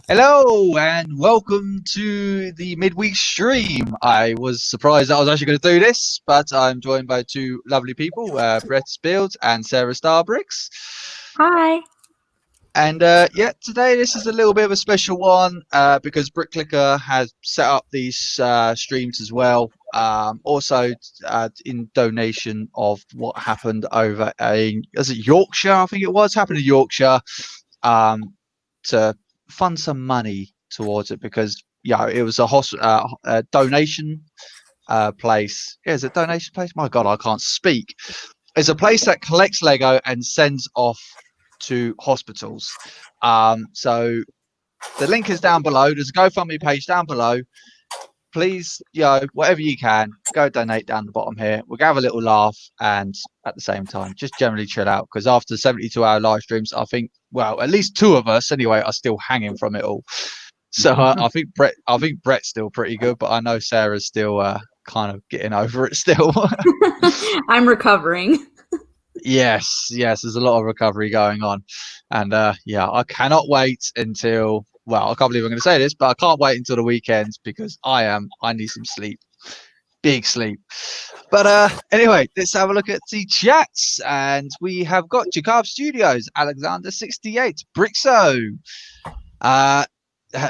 Hello and welcome to the midweek stream. I was surprised that I was actually going to do this, but I'm joined by two lovely people, Brett Spield and Sarah Starbricks. Hi. And yeah, today this is a little bit of a special one because Bricklicker has set up these streams as well. Also, in donation of what happened over was it Yorkshire? I think it was happened in Yorkshire. To fund some money towards it because it was a donation place. Yeah, is it donation place? My God, I can't speak. It's a place that collects Lego and sends off to hospitals. So the link is down below. There's a GoFundMe page down below. Please, whatever you can, go donate down the bottom here. We'll have a little laugh and at the same time, just generally chill out because after 72-hour live streams, I think, well, at least two of us anyway are still hanging from it all. So I think Brett's still pretty good, but I know Sarah's still kind of getting over it still. I'm recovering. Yes, there's a lot of recovery going on. And I cannot wait until, well, I can't believe I'm going to say this, but I can't wait until the weekends because I need some sleep. Big sleep. But anyway, let's have a look at the chats. And we have got Jacob Studios, Alexander68, Brixo,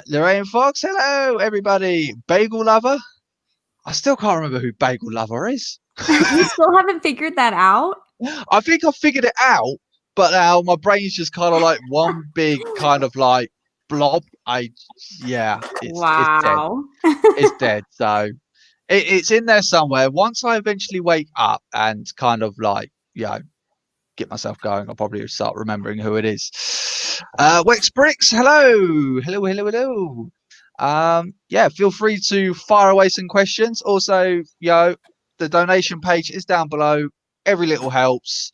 Lorraine Fox, hello everybody. Bagel Lover. I still can't remember who Bagel Lover is. You still haven't figured that out? I think I figured it out, but now my brain's just kind of like one big kind of like blob. It's dead. It's dead. So it's in there somewhere. Once I eventually wake up and kind of like, get myself going, I'll probably start remembering who it is. Wex Bricks, hello. Feel free to fire away some questions. Also, the donation page is down below. Every little helps.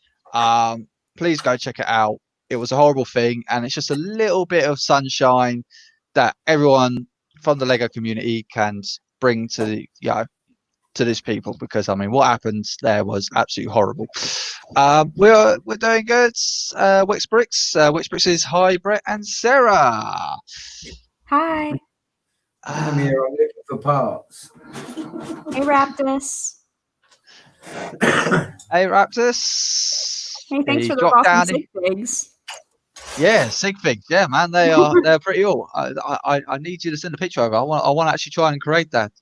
Please go check it out. It was a horrible thing, and it's just a little bit of sunshine that everyone from the Lego community can bring to to these people, because I mean, what happened there was absolutely horrible. We're doing good. Wix Bricks is hi, Brett and Sarah. Hi. I'm here. I'm looking for parts. Hey, Raptus. Hey, Raptus. Hey, thanks for the awesome sig figs. Yeah, sig figs. Yeah, man, they're pretty cool. I need you to send a picture over. I want to actually try and create that.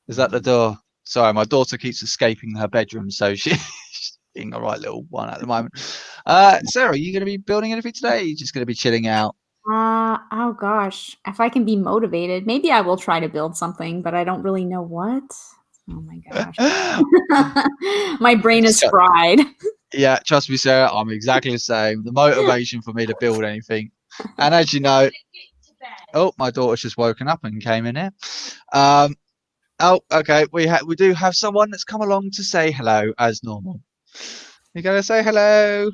Is that the door? Sorry, my daughter keeps escaping her bedroom, so she's being a right little one at the moment. Sarah, are you going to be building anything today? Or are you just going to be chilling out? Oh gosh, if I can be motivated, maybe I will try to build something, but I don't really know what. Oh my gosh. My brain is fried. Yeah, trust me, Sarah, I'm exactly the same. The motivation for me to build anything. And as you know, oh, my daughter's just woken up and came in here. Oh, okay. We do have someone that's come along to say hello as normal. You gotta say hello.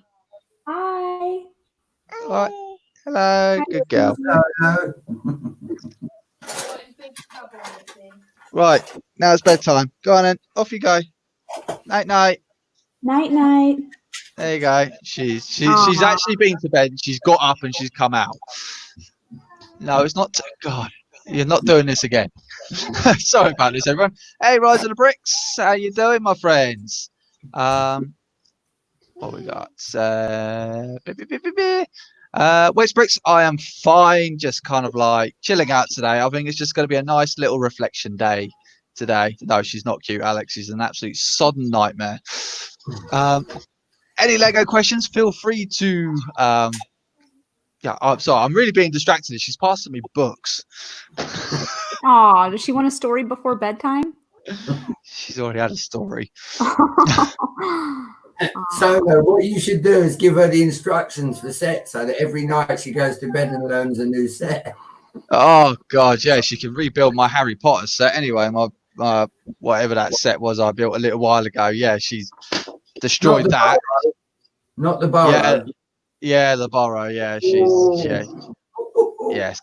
Hi. Right. Hello. Good girl. Hello. Right. Now it's bedtime. Go on then. Off you go. Night night. Night night. There you go. She's actually been to bed. She's got up and she's come out. No, it's not. God, you're not doing this again. Sorry about this, everyone. Hey, Rise of the Bricks. How you doing, my friends? What we got? West Bricks, I am fine. Just kind of like chilling out today. I think it's just going to be a nice little reflection day today. No, she's not cute, Alex. She's an absolute sodden nightmare. Any Lego questions? Feel free to. I'm sorry. I'm really being distracted. She's passing me books. Oh, does she want a story before bedtime? She's already had a story. So what you should do is give her the instructions for set, so that every night she goes to bed and learns a new set. Oh God, yeah, she can rebuild my Harry Potter set anyway. My whatever that set was I built a little while ago. Yeah, she's destroyed that. Not the Burrow. Yeah, the Burrow. Yeah, yes,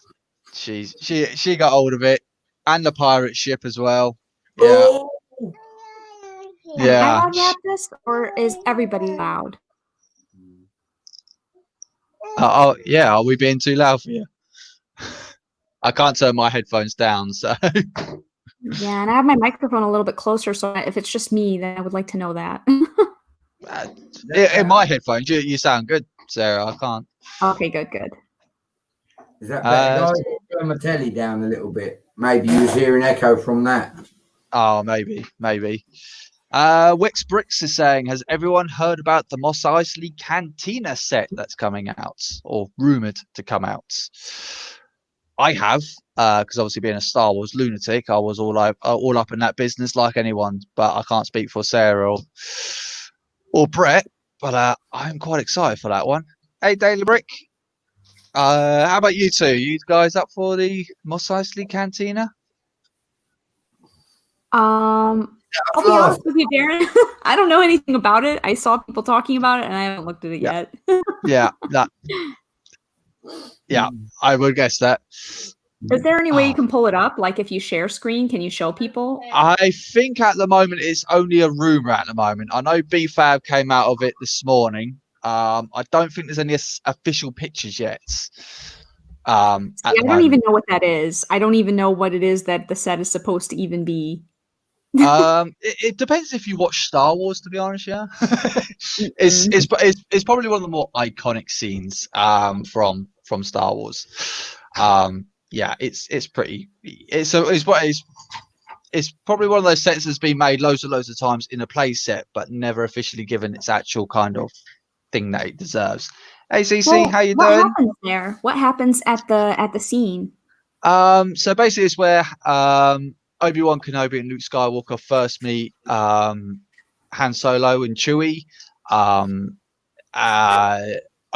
she got hold of it, and the pirate ship as well. Yeah. Am I allowed this, or is everybody loud? Oh, yeah. Are we being too loud for you? I can't turn my headphones down, so. Yeah, and I have my microphone a little bit closer, so if it's just me, then I would like to know that. In my headphones, you sound good, Sarah. I can't. Okay, good. Is that better, guys? Turn my telly down a little bit. Maybe you was hearing echo from that. Oh, maybe. Wix Bricks is saying, has everyone heard about the Mos Eisley Cantina set that's coming out or rumored to come out? I have, because obviously being a Star Wars lunatic, I was all up in that business like anyone, but I can't speak for Sarah or Brett, but I'm quite excited for that one. Hey, Daily Brick, how about you two? You guys up for the Mos Eisley Cantina? I'll be honest with you, Darren. I don't know anything about it. I saw people talking about it, and I haven't looked at it yet. Yeah, I would guess that. Is there any way you can pull it up? Like if you share screen, can you show people? I think at the moment it's only a rumor at the moment. I know BFAB came out of it this morning. I don't think there's any official pictures yet. I don't even know what that is. I don't even know what it is that the set is supposed to even be. It depends if you watch Star Wars, to be honest. Yeah, it's probably one of the more iconic scenes from Star Wars. Yeah, it's probably one of those sets that's been made loads of times in a play set, but never officially given its actual kind of thing that it deserves. Hey, CC, how you doing? What happens there? What happens at the scene? So basically, it's where Obi-Wan Kenobi and Luke Skywalker first meet Han Solo and Chewie.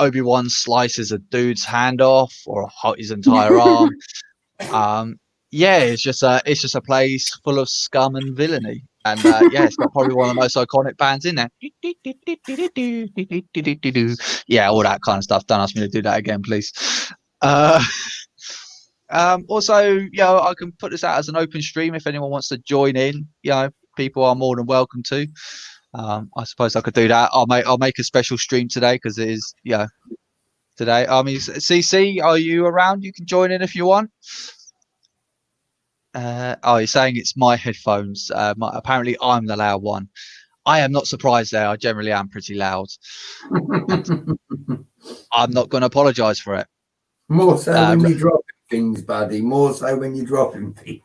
Obi-Wan slices a dude's hand off or his entire arm. Yeah, it's just a place full of scum and villainy. And yeah, it's got probably one of the most iconic bands in there. Yeah, all that kind of stuff. Don't ask me to do that again, please. Also, I can put this out as an open stream if anyone wants to join in. People are more than welcome to. I suppose I could do that. I'll make a special stream today because it is today. I mean, CC, are you around? You can join in if you want. You're saying it's my headphones. Apparently, I'm the loud one. I am not surprised there. I generally am pretty loud. I'm not going to apologise for it. More so when you're dropping things, buddy. More so when you're dropping things.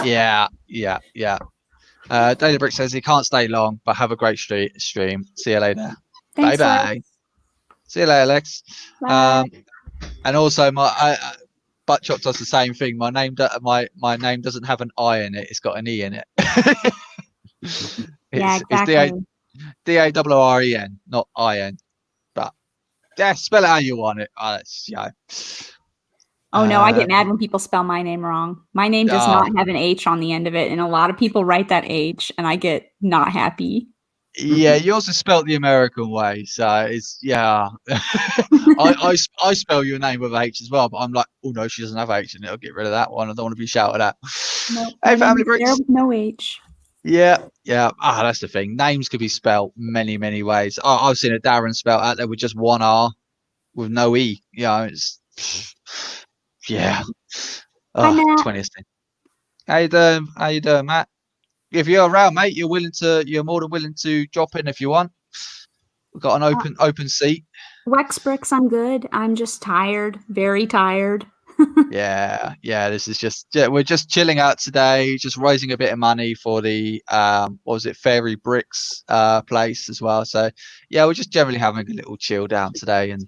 Yeah. Daily Brick says he can't stay long, but have a great stream. See you later. Thanks, bye. Lex. See you later, Lex. Bye. And also my Butt Chop does the same thing. My name doesn't have an I in it. It's got an E in it. Yeah, exactly. It's DARREN, not IN. But yeah, spell it how you want it. Oh no, I get mad when people spell my name wrong. My name does not have an H on the end of it, and a lot of people write that H, and I get not happy. Yeah, yours is spelled the American way, so it's I spell your name with H as well, but I'm like, oh no, she doesn't have H, and it'll get rid of that one. I don't want to be shouted at. Nope, hey, Family Bricks. With no H. Yeah. That's the thing. Names could be spelled many ways. I've seen a Darren spelled out there with just one R, with no E. It's yeah. Hi, Matt. 20th thing. How you doing, Matt? If you're around, mate, you're more than willing to drop in if you want. We've got an open seat. Wex Bricks, I'm good. I'm just tired, very tired. Yeah. This is we're just chilling out today, just raising a bit of money for the Fairy Bricks place as well. So yeah, we're just generally having a little chill down today. And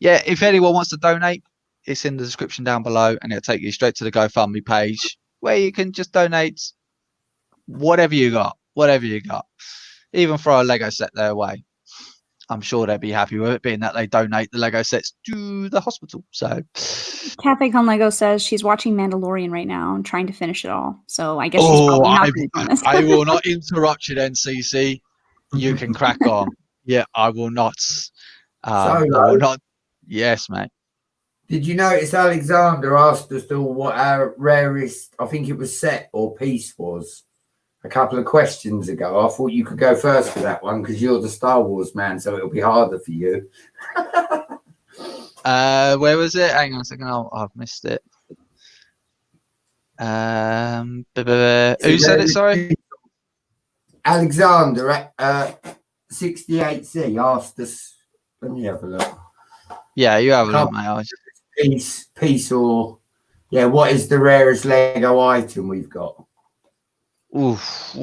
yeah, if anyone wants to donate, it's in the description down below, and it'll take you straight to the GoFundMe page where you can just donate whatever you got, even throw a Lego set their way. I'm sure they'd be happy with it, being that they donate the Lego sets to the hospital. So Cafe Con Lego says she's watching Mandalorian right now and trying to finish it all. So I guess she's probably not doing this. I will not interrupt you then, CC. You can crack on. Yeah, I will not. I will not. Yes, mate. Did you notice Alexander asked us all what our rarest, I think it was set or piece was? A couple of questions ago. I thought you could go first for that one because you're the Star Wars man, so it'll be harder for you. Where was it? Hang on a second. Oh, I've missed it. Who said it? Sorry. Alexander at 68C asked us. Let me have a look. Yeah, you have a look, mate. Piece or what is the rarest Lego item we've got? Oof.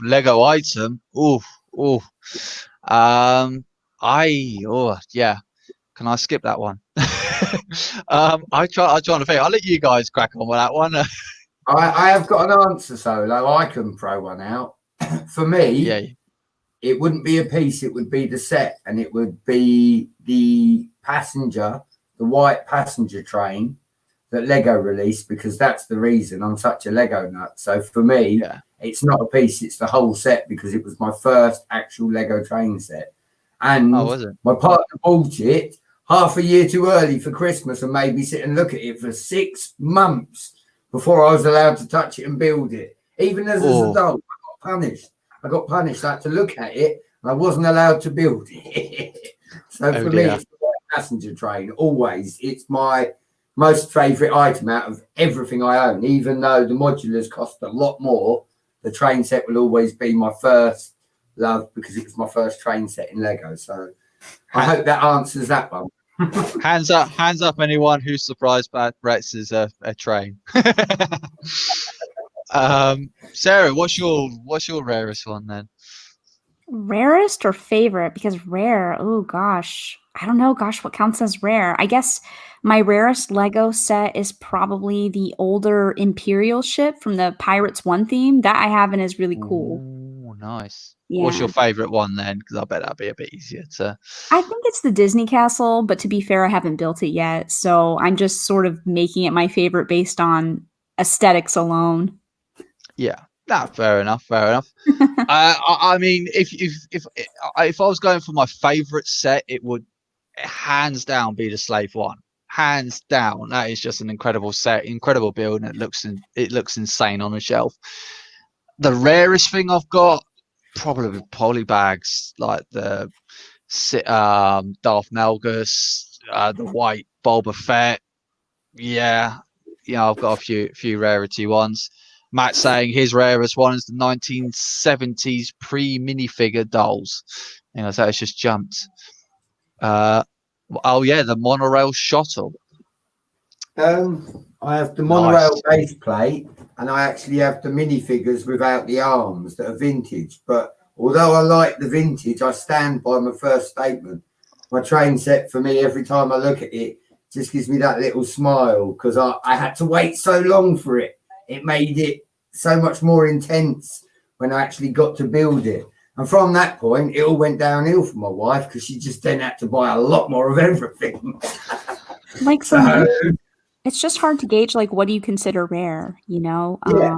Lego item. Oof. Yeah. Can I skip that one? I trying to think. I'll let you guys crack on with that one. I have got an answer, Solo. I can throw one out. For me, yeah. It wouldn't be a piece, it would be the set, and it would be the white passenger train that Lego released, because that's the reason I'm such a Lego nut. So for me, it's not a piece, it's the whole set, because it was my first actual Lego train set. And my partner bought it half a year too early for Christmas and made me sit and look at it for 6 months before I was allowed to touch it and build it. Even as an adult, I got punished. I had to look at it and I wasn't allowed to build it. So for me, it's the white passenger train. Always. It's my most favourite item out of everything I own. Even though the modulars cost a lot more, the train set will always be my first love, because it was my first train set in Lego. So I hope that answers that one. Hands up anyone who's surprised by Brett's is a train. Sarah, what's your rarest one then? Rarest or favorite? Because rare, oh gosh, I don't know. Gosh, what counts as rare? I guess my rarest Lego set is probably the older Imperial ship from the Pirates 1 theme. That I have and is really cool. Oh, nice. Yeah. What's your favorite one then? Because I bet that'd be a bit easier to. I think it's the Disney Castle, but to be fair, I haven't built it yet, so I'm just sort of making it my favorite based on aesthetics alone. Yeah, fair enough. I mean, if I was going for my favorite set, it would hands down be the Slave One. Hands down, that is just an incredible set, incredible build, and it looks insane on a shelf. The rarest thing I've got, probably polybags, like the Darth Malgus, the white Boba Fett. Yeah, I've got a few rarity ones. Matt saying his rarest one is the 1970s pre-minifigure dolls. So it's just jumped. The monorail shuttle. I have the monorail base plate, and I actually have the minifigures without the arms that are vintage. But although I like the vintage, I stand by my first statement. My train set, for me, every time I look at it, just gives me that little smile, because I had to wait so long for it. It made it so much more intense when I actually got to build it. And from that point, it all went downhill for my wife, because she just then had to buy a lot more of everything. Like it's just hard to gauge, like, what do you consider rare, Yeah.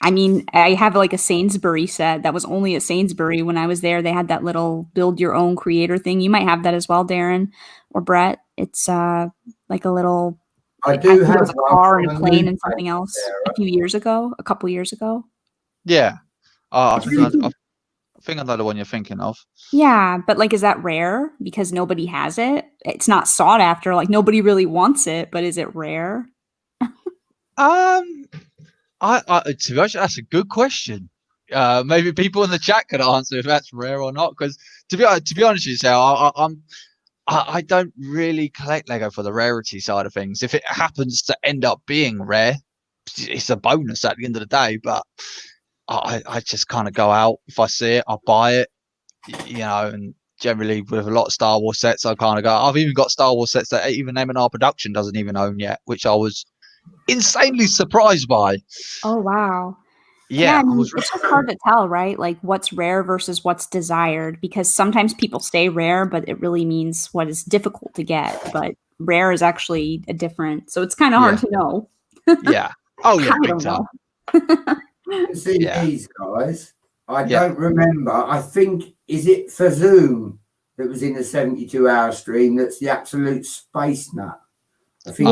I mean, I have like a Sainsbury set that was only at Sainsbury when I was there. They had that little build your own creator thing. You might have that as well, Darren or Brett. It's like a little. I do have a car and a plane and something else a couple years ago. Yeah, I think I know the one you're thinking of. Yeah, but like, is that rare because nobody has it? It's not sought after. Like, nobody really wants it, but is it rare? To be honest, that's a good question. Maybe people in the chat could answer if that's rare or not. Because to be honest with you, Sal, I don't really collect Lego for the rarity side of things. If it happens to end up being rare, it's a bonus at the end of the day. But I just kind of go out. If I see it, I'll buy it. And generally with a lot of Star Wars sets, I kind of go. I've even got Star Wars sets that even M&R Production doesn't even own yet, which I was insanely surprised by. Oh wow. Yeah, I mean, it's just hard to tell, right? Like, what's rare versus what's desired, because sometimes people say rare, but it really means what is difficult to get. But rare is actually a different, so it's kind of hard to know. Yeah. Oh yeah, big time. See these guys. I don't remember. I think, is it for Zoom that was in the 72-hour stream? That's the absolute space nut. I think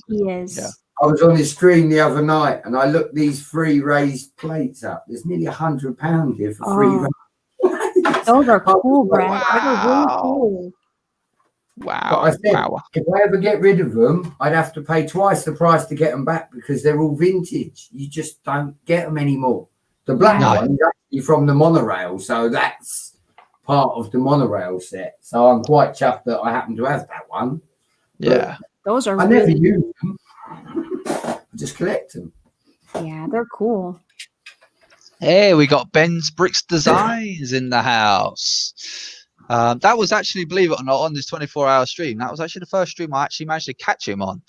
he is. Yeah. I was on his stream the other night and I looked these 3 raised plates up. There's nearly £100 here for 3 raised. Those are cool, Brad. Wow. Those are really cool. Wow. But I said, Wow. if I ever get rid of them, I'd have to pay twice the price to get them back because they're all vintage. You just don't get them anymore. The black No. one is actually from the monorail, so that's part of the monorail set. So I'm quite chuffed that I happen to have that one. Yeah. Those are I never really, use them. I just collect them. yeah, they're cool. Hey, we got Ben's Bricks Designs in the house. That was actually, believe it or not, on this 24-hour stream. That was actually the first stream I actually managed to catch him on.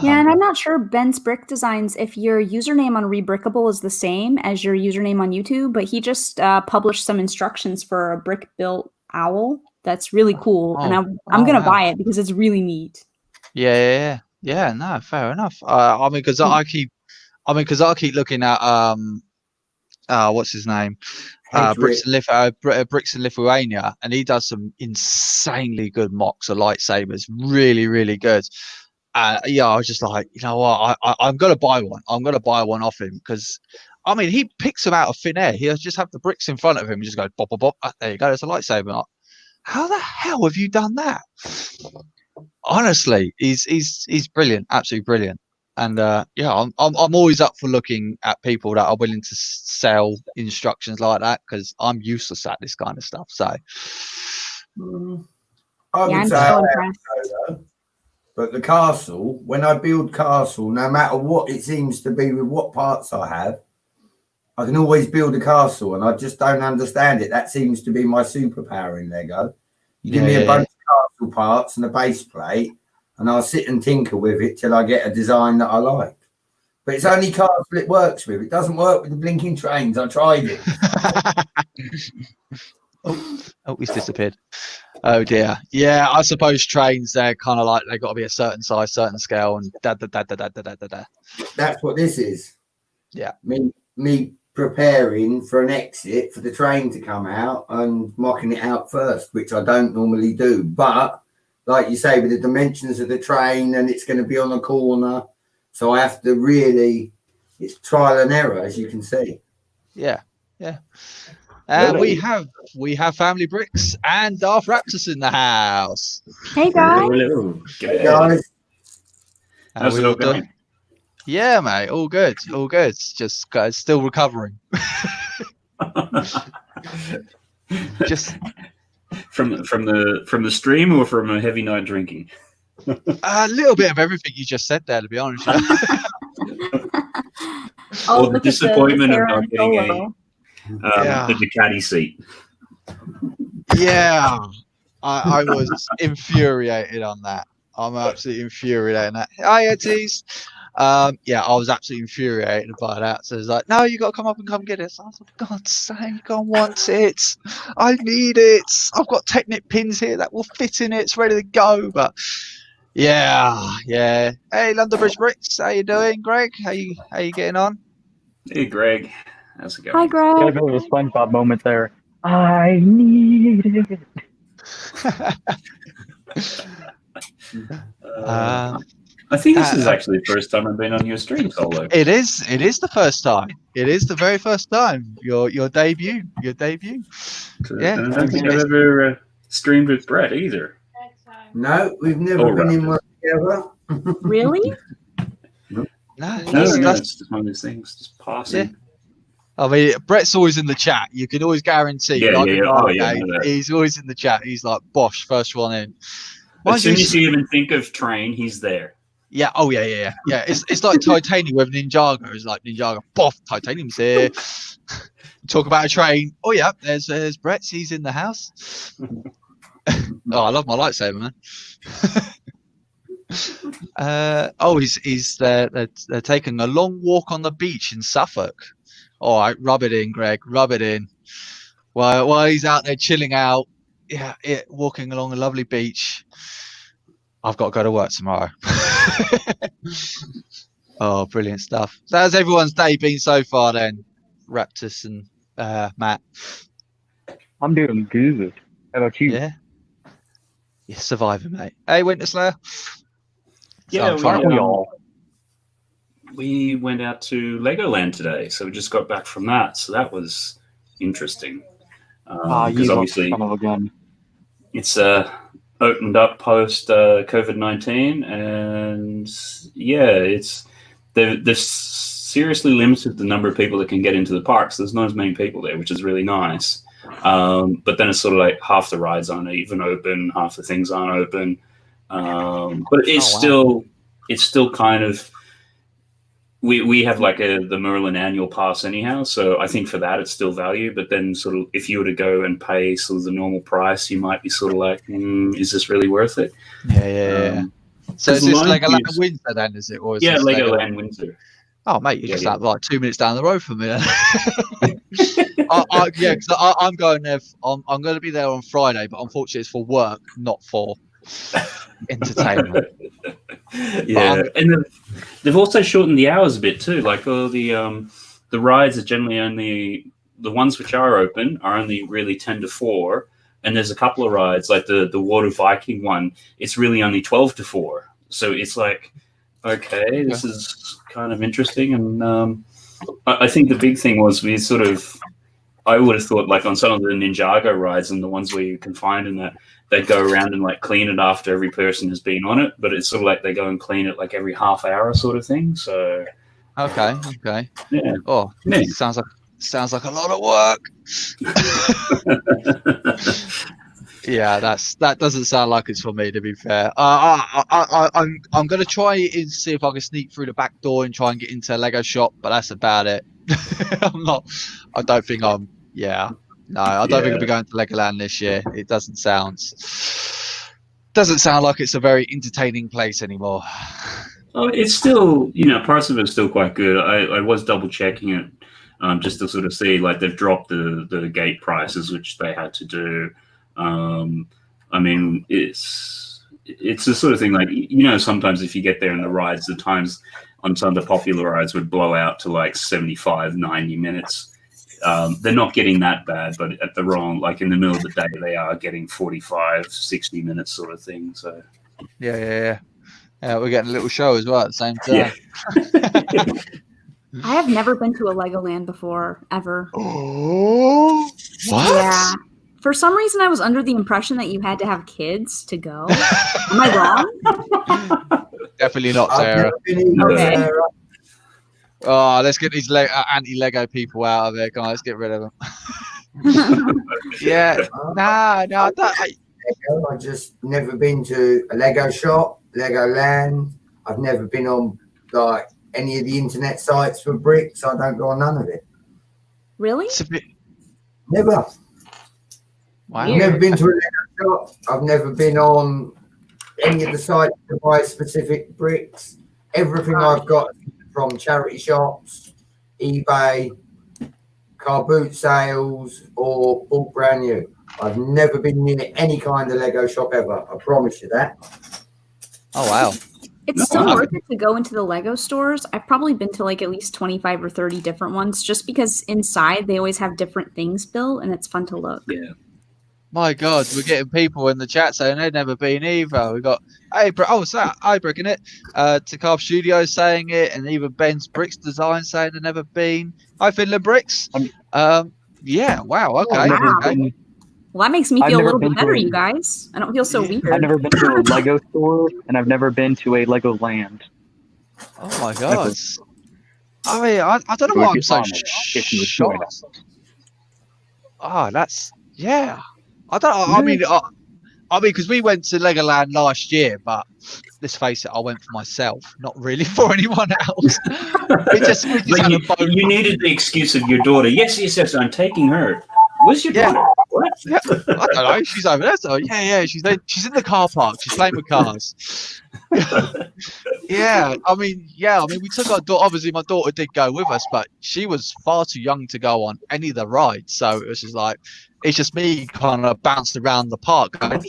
Yeah, and I'm not sure Ben's Brick Designs if your username on Rebrickable is the same as your username on YouTube, but he just published some instructions for a brick built owl. That's really cool, and I'm gonna buy it because it's really neat. Yeah. No, fair enough. I mean, because I keep looking at what's his name, Bricks in Lithuania, and he does some insanely good mocks of lightsabers. Really, really good. Yeah, I was just like, you know what, I'm gonna buy one. I'm gonna buy one off him because, I mean, he picks them out of thin air. He'll just have the bricks in front of him and just go bop bop bop. There you go. It's a lightsaber. Like, how the hell have you done that? Honestly, he's brilliant, absolutely brilliant. And yeah, I'm always up for looking at people that are willing to sell instructions like that because I'm useless at this kind of stuff. So I would I'm say so impressed. but the castle, when I build castle, no matter what it seems to be with what parts I have, I can always build a castle, and I just don't understand it. That seems to be my superpower in Lego. You give me a bunch of castle parts and a base plate, and I'll sit and tinker with it till I get a design that I like. But it's only castle it works with. It doesn't work with the blinking trains. I tried it. Oh, he's disappeared. Oh dear. Yeah, I suppose trains, they're kind of like, they've got to be a certain size, certain scale, and da. That's what this is. Yeah. Me preparing for an exit for the train to come out and mocking it out first, which I don't normally do. But like you say, with the dimensions of the train, and it's going to be on a corner, so I have to really, it's trial and error, as you can see. Yeah. We have Family Bricks and Darth Raptus in the house. Hey guys. Hey guys. How's it all going? Yeah, mate, all good. Just still recovering. Just from the stream or from a heavy night drinking. A little bit of everything you just said there, to be honest. Or the disappointment of not getting the Ducati seat. Yeah, I was infuriated on that. I'm absolutely infuriated on that. Hi, Etis. Yeah, I was absolutely infuriated by that. So it's like, no, you got to come up and come get it. So I was like, for God's sake, I want it. I need it. I've got Technic pins here that will fit in it. It's ready to go. But yeah. Hey, London Bridge Bricks, how you doing, Greg? How you getting on? Hey, Greg. How's it going? Hi, Greg. Got a bit of a SpongeBob moment there. I need it. I think this is actually the first time I've been on your stream solo. It is the first time. It is the very first time. Your debut. So, Yeah. I don't think I've ever streamed with Brett either. No, we've never been in one together. Really? No, it's just one of those things, just passing. Yeah. I mean, Brett's always in the chat. You can always guarantee. He's always in the chat. He's like, Bosh, first one in. As soon as you even think of train, he's there. Yeah. Oh, yeah. It's like Titanium with Ninjago. It's like Ninjago, boff, Titanium's here. Talk about a train. Oh, yeah, there's Brett. He's in the house. Oh, I love my lightsaber, man. They're taking a long walk on the beach in Suffolk. All right, rub it in, Greg. Rub it in. While he's out there chilling out, walking along a lovely beach. I've got to go to work tomorrow. Oh, brilliant stuff. So how's everyone's day been so far then, Raptus and Matt? I'm doing good. How about you? Yeah. You're surviving, mate. Hey, Winterslayer. Yeah, Aren't we all? We went out to Legoland today, so we just got back from that. So that was interesting. Because obviously son of a gun. it's a opened up post COVID-19, and they've seriously limited the number of people that can get into the parks. There's not as many people there, which is really nice. But then it's sort of like half the rides aren't even open, half the things aren't open. But it's still kind of, we have like the Merlin annual pass anyhow, so I think for that it's still value. But then sort of if you were to go and pay sort of the normal price, you might be sort of like, is this really worth it? Yeah. So is this Legoland Windsor then? Is it? Or is this Legoland Windsor. Oh mate, you're just like 2 minutes down the road from me. Because I'm going there. I'm going to be there on Friday, but unfortunately it's for work, not for entertainment. And they've also shortened the hours a bit too. Like all the rides are generally only, the ones which are open are only really 10 to 4, and there's a couple of rides like the Water Viking one. It's really only 12 to 4. So it's like, okay, this is kind of interesting. And I think the big thing was I would have thought like on some of the Ninjago rides and the ones where you can find in that, they'd go around and like clean it after every person has been on it, but it's sort of like they go and clean it like every half hour sort of thing. So okay. Yeah. Oh, yeah. Sounds like a lot of work. Yeah, that doesn't sound like it's for me, to be fair. I'm going to try and see if I can sneak through the back door and try and get into a Lego shop, but that's about it. I don't think I'll be going to Legoland this year. It doesn't sound like it's a very entertaining place anymore. Oh, it's still, parts of it's still quite good. I was double checking it just to sort of see, like they've dropped the gate prices, which they had to do. I mean, it's the sort of thing like, sometimes if you get there in the rides, the times on some of the popular rides would blow out to like 75, 90 minutes. They're not getting that bad, but at the wrong, like in the middle of the day, they are getting 45, 60 minutes sort of thing. So yeah, we're getting a little show as well at the same time. Yeah. I have never been to a Legoland before, ever. Oh, what? Yeah. For some reason, I was under the impression that you had to have kids to go. Am I wrong? Definitely not, Sarah. Okay. Oh, let's get these anti-Lego people out of there. Come on, let's get rid of them. Yeah. No. I've just never been to a Lego shop, Legoland. I've never been on like any of the internet sites for bricks. I don't go on none of it. Really? Never. Wow. I've never been to a Lego shop. I've never been on any of the sites to buy specific bricks. Everything I've got from charity shops, eBay, car boot sales, or bought brand new. I've never been near any kind of Lego shop ever. I promise you that. Oh, wow. It's still worth it to go into the Lego stores. I've probably been to like at least 25 or 30 different ones just because inside they always have different things built and it's fun to look. Yeah. My God, we're getting people in the chat saying they've never been either. We've got Ibrick in it, Takarv Studios saying it, and even Ben's Bricks Design saying they've never been. Hi, Finland Bricks. Yeah, wow, okay. Wow. Okay. Well, that makes me feel a little bit better, you guys. I don't feel so weird. I've never been to a Lego store, and I've never been to a Lego land. Oh my God. I mean, I don't know why I'm so shocked. Oh, that's, yeah. I mean, because we went to Legoland last year, but let's face it, I went for myself, not really for anyone else. we just you needed the excuse of your daughter. Yes, I'm taking her. Where's your daughter? What? Yeah, I don't know. She's over there. So yeah. She's in the car park. She's playing with cars. I mean, we took our daughter. Obviously, my daughter did go with us, but she was far too young to go on any of the rides. So it was just like, it's just me kind of bounced around the park going,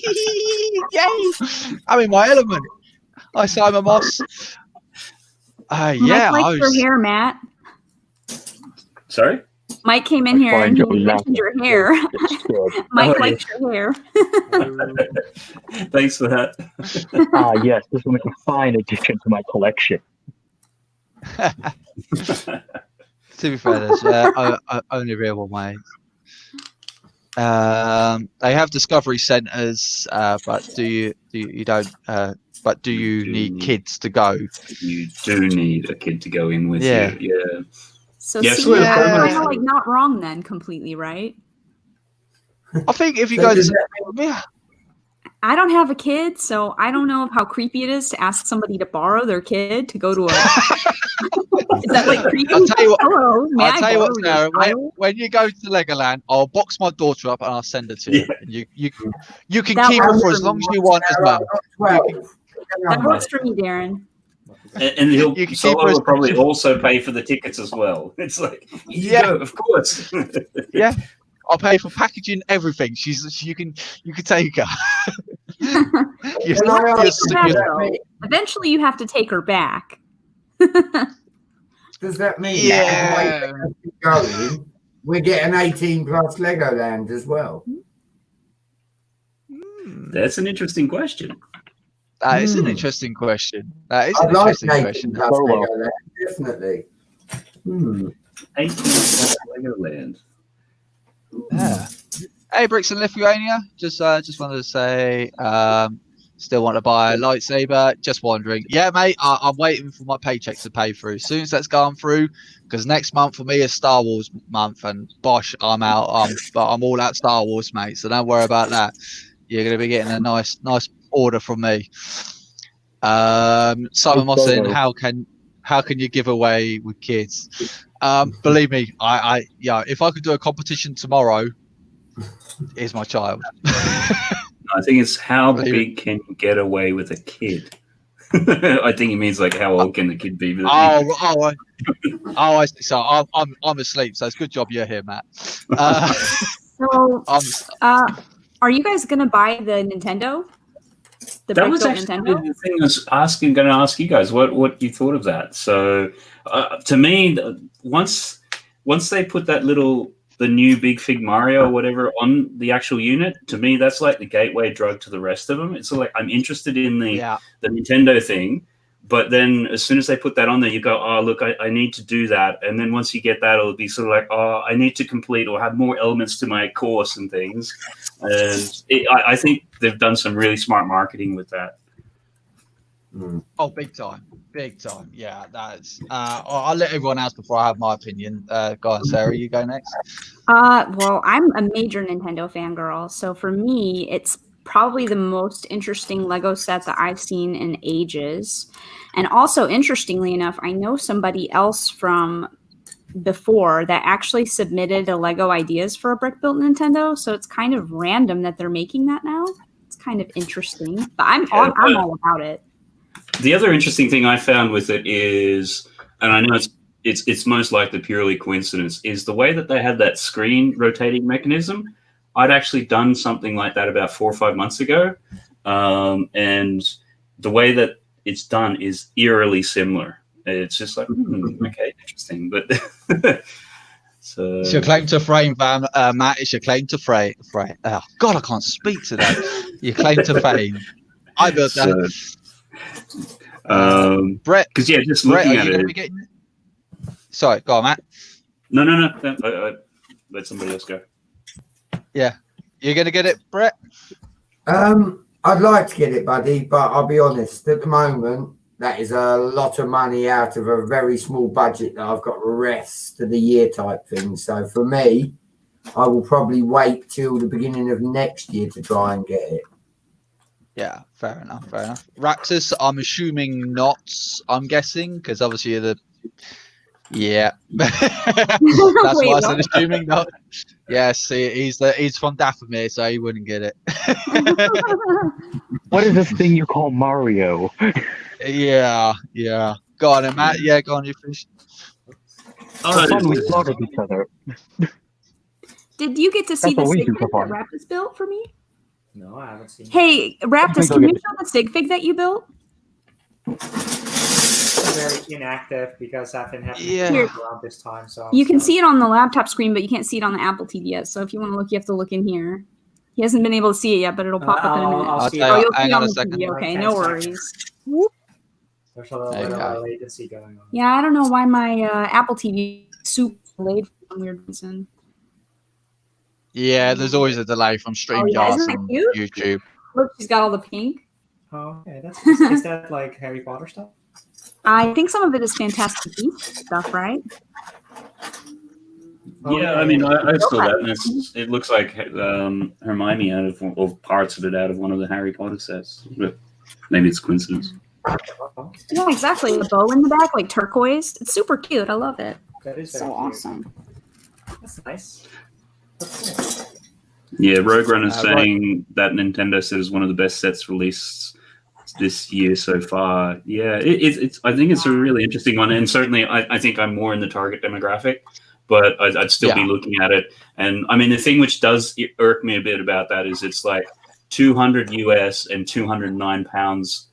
yay! I'm in my element. Hi, Simon Moss. Mike likes your hair, Matt. Sorry? Mike came in here and he mentioned your hair. Mike likes your hair. Thanks for that. Yes, this will make a fine addition to my collection. To be fair, there's only real one way. They have discovery centers, but you don't? But do you need kids to go? You do need a kid to go in with Yeah. you. Yeah. So Yeah, see, so you're yeah. kind of like not wrong then, completely, right? I think if you So go does to, that yeah, I don't have a kid, so I don't know how creepy it is to ask somebody to borrow their kid to go to a. Is that like creepy? I'll tell you what. Hello, may I'll I tell you what, borrow your Sarah. child? When you go to Legoland, I'll box my daughter up and I'll send her to you. Yeah. And you can That keep her works for for as long me. as you want as Sarah, well. I've got You 12. That works for me, Darren. And he'll You can keep her Solo as will probably also pay for the tickets as well. It's like, here you Yeah. go, of course. Yeah, I'll pay for packaging, everything. You can take her. You- Can I Take ask her you, back, does that though. mean- Eventually, you have to take her back. does that mean Yeah. that as we going, we get an 18 plus Legoland as well? That's an interesting question. That is an Hmm. interesting question. That is I'd an like interesting an 18 question. plus Oh, well. Legoland, definitely. Hmm. 18 plus Legoland. Yeah. Hey, Bricks in Lithuania. Just wanted to say, still want to buy a lightsaber. Just wondering. Yeah, mate. I'm waiting for my paycheck to pay through. As soon as that's gone through, because next month for me is Star Wars month, and bosh, I'm out. But I'm all out Star Wars, mate. So don't worry about that. You're gonna be getting a nice order from me. Simon Moss saying, how can you give away with kids? Believe me, yeah, if I could do a competition tomorrow, here's my child. I think it's how big can you get away with a kid? I think he means like how old can the kid be? I see. So I'm asleep. So it's good job you're here, Matt. So, are you guys gonna buy the Nintendo? That was actually Nintendo? the thing I was going to ask you guys what you thought of that. So to me, once they put the new Big Fig Mario or whatever on the actual unit, to me that's like the gateway drug to the rest of them. It's sort of like I'm interested in the Nintendo thing, but then as soon as they put that on there, you go, oh look, I need to do that, and then once you get that, it'll be sort of like, oh, I need to complete or have more elements to my course and things. And I think they've done some really smart marketing with that. Oh, big time. Yeah, that's. I'll let everyone else before I have my opinion. Go on, Sarah. You go next. Well, I'm a major Nintendo fangirl, so for me, it's probably the most interesting Lego set that I've seen in ages. And also, interestingly enough, I know somebody else from before that actually submitted a Lego ideas for a brick built Nintendo, so it's kind of random that they're making that now. It's kind of interesting, but I'm all about it. The other interesting thing I found with it is, and I know it's most likely purely coincidence, is the way that they had that screen rotating mechanism. I'd actually done something like that about 4 or 5 months ago, and the way that it's done is eerily similar. It's just like, okay, interesting, but so it's your claim to fame, Matt. It's your claim to fame. Oh God, I can't speak today. Your claim to fame. I built that. Brett, because just Brett, looking are at you going to be it. getting? Sorry, go on, Matt. No. I let somebody else go. Yeah, you're going to get it, Brett. I'd like to get it, buddy, but I'll be honest. At the moment, that is a lot of money out of a very small budget that I've got the rest of the year type thing. So for me, I will probably wait till the beginning of next year to try and get it. Yeah, fair enough. Raxus, I'm assuming not. I'm guessing because obviously you're the. Yeah, that's Wait, why I said what? assuming not. Yes, he's from Dathomir, so he wouldn't get it. What is this thing you call Mario? Yeah. Go on, then, Matt. Yeah, go on. You finish. For fun, we slaughtered each other. Did you get to see That's the what we sig do fig for that fun. Raptus built for me? No, I haven't seen it. Hey, Raptus, go can you get it. show the sig fig that you built? Very inactive because I've been having Yeah. to work around this time. So You can see it on the laptop screen, but you can't see it on the Apple TV yet. So if you want to look, you have to look in here. He hasn't been able to see it yet, but it'll pop up in a minute. I'll see tell Oh, you, you'll see hang it on on a the second. TV. Okay, 10 no seconds. worries. There's a little There bit you of go. a latency going on. Yeah, I don't know why my Apple TV is super delayed for some weird reason. Yeah, there's always a delay from Oh yeah, StreamYard isn't that and cute? YouTube. Look, she's got all the pink. Oh, okay. Is that like Harry Potter stuff? I think some of it is Fantastic Beasts stuff, right? Yeah, I mean, I saw that, and it looks like Hermione out of parts of it out of one of the Harry Potter sets. But maybe it's coincidence. Yeah, exactly. The bow in the back, like turquoise. It's super cute. I love it. That is So very cute. awesome. That's nice. That's cool. Yeah, Roadrunner's Right. saying that Nintendo said is one of the best sets released this year so far. Yeah, it's. I think it's a really interesting one, and certainly I think I'm more in the target demographic, but I'd still be looking at it. And I mean, the thing which does irk me a bit about that is it's like 200 US and 209 pounds.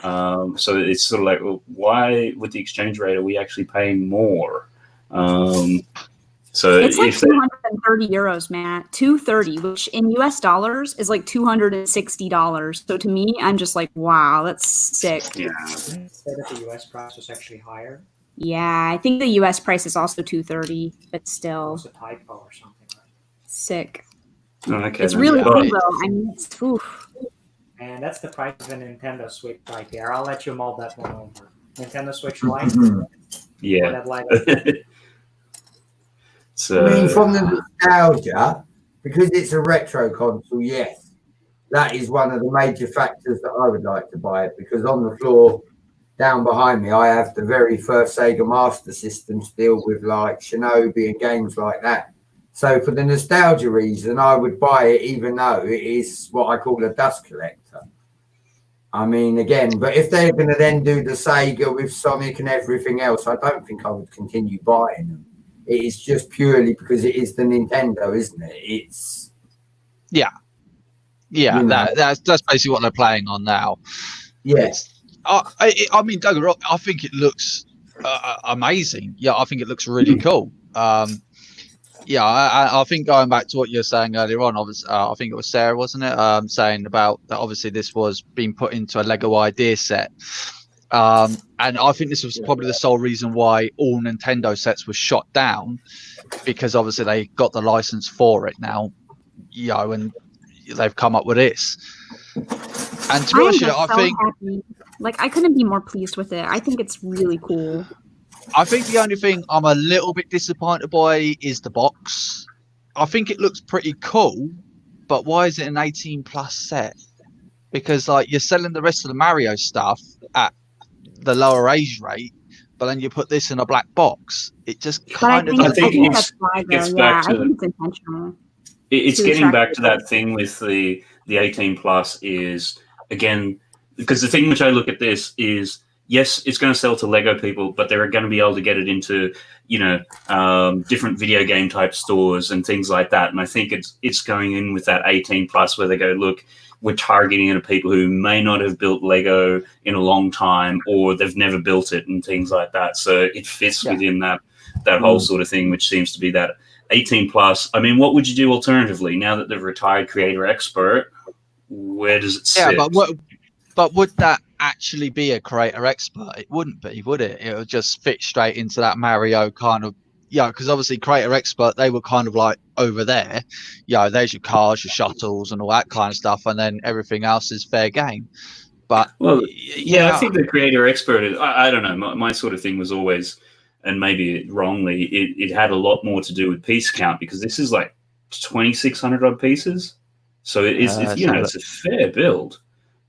So it's sort of like, well, why with the exchange rate are we actually paying more? So It's like if 230 euros, Matt. 230, which in US dollars is like $260. So to me, I'm just like, wow, that's sick. yeah, Didn't it say that the US price was actually higher? Yeah, I think the US price is also 230, but It still was a typo or something, right? sick. okay, It's then. really Well, cool though. I mean, it's oof. And that's the price of a Nintendo Switch right there. I'll let you mull that one over. Nintendo Switch Lite. yeah. That Lite. So, I mean, from the nostalgia, because it's a retro console, yes, that is one of the major factors that I would like to buy it, because on the floor down behind me, I have the very first Sega Master System still with like Shinobi and games like that. So for the nostalgia reason, I would buy it, even though it is what I call a dust collector. I mean, again, but if they're going to then do the Sega with Sonic and everything else, I don't think I would continue buying them. It is just purely because it is the Nintendo, isn't it? It's Yeah, You know. that's basically what they're playing on now. yes, I mean, don't get me wrong, I think it looks amazing. Yeah, I think it looks really cool. Yeah, I think going back to what you were saying earlier on, obviously, I think it was Sarah, wasn't it? Saying about that obviously this was being put into a Lego idea set. And I think this was probably the sole reason why all Nintendo sets were shot down, because obviously they got the license for it now, and they've come up with this. And to be honest, I think happy. Like I couldn't be more pleased with it. I think it's really cool. I think the only thing I'm a little bit disappointed by is the box. I think it looks pretty cool, but why is it an 18 plus set? Because like you're selling the rest of the Mario stuff at the lower age rate, but then you put this in a black box. It just kind of I think it's- that's why, it's though. back Yeah, I to- think it's intentional. It's to getting attract back to people. that thing with the 18 plus is, again, because the thing which I look at this is, yes, it's going to sell to Lego people, but they're going to be able to get it into, different video game type stores and things like that. And I think it's going in with that 18 plus where they go, look, we're targeting it at people who may not have built Lego in a long time, or they've never built it and things like that. So it fits within that whole sort of thing, which seems to be that 18 plus. I mean, what would you do alternatively now that they've retired creator expert? Where does it sit? Yeah, but would that actually be a creator expert? It wouldn't be, would it? It would just fit straight into that Mario kind of, because obviously creator expert, they were kind of like over there, there's your cars, your shuttles and all that kind of stuff, and then everything else is fair game. But well, I think the creator expert is, I don't know, my sort of thing was always, and maybe wrongly, it had a lot more to do with piece count, because this is like 2,600 odd pieces. So it's a fair build.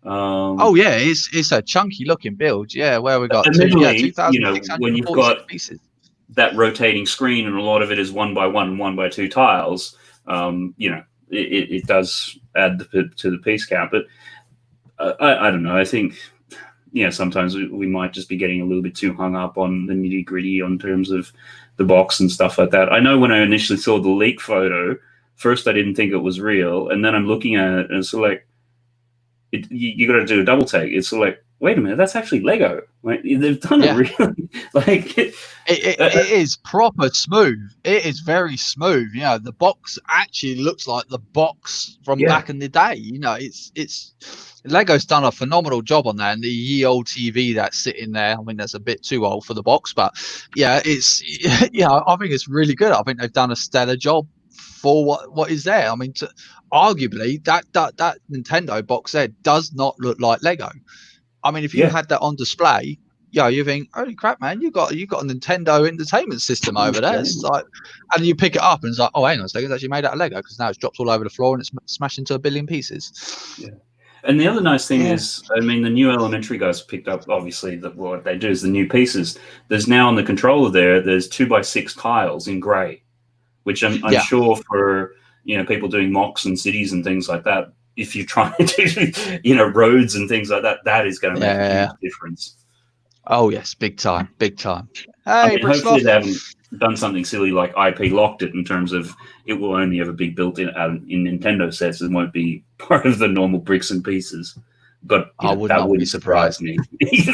It's a chunky looking build. Yeah, where we got admittedly, 2,646 when you've got pieces. That rotating screen and a lot of it is 1x1 and 1x2 tiles, it does add to the piece count. But I don't know. I think, sometimes we might just be getting a little bit too hung up on the nitty gritty on terms of the box and stuff like that. I know when I initially saw the leak photo, first I didn't think it was real, and then I'm looking at it and it's sort of like, you got to do a double take. It's sort of like, wait a minute, that's actually Lego. Like, they've done it really. Like it is proper smooth. It is very smooth. The box actually looks like the box from back in the day. It's Lego's done a phenomenal job on that, and the ye old TV that's sitting there. I mean, that's a bit too old for the box, but I think it's really good. I think they've done a stellar job for what is there. I mean, arguably that Nintendo box there does not look like Lego. I mean, if you had that on display, you think, holy crap, man, you got a Nintendo Entertainment System over there. It's like, and you pick it up and it's like, oh, hang on a second, it's actually made out of Lego, because now it's dropped all over the floor and it's smashed into a billion pieces. Yeah. And the other nice thing is, I mean, the new Elementary guys picked up, obviously, what they do is the new pieces. There's now on the controller there's 2x6 tiles in grey, which I'm sure for, people doing mocks and cities and things like that, if you try to do, roads and things like that, that is going to make a huge difference. Oh, yes, big time. Hey, hopefully they haven't done something silly like IP locked it in terms of it will only ever be built in Nintendo sets. It won't be part of the normal bricks and pieces. But that wouldn't surprise me.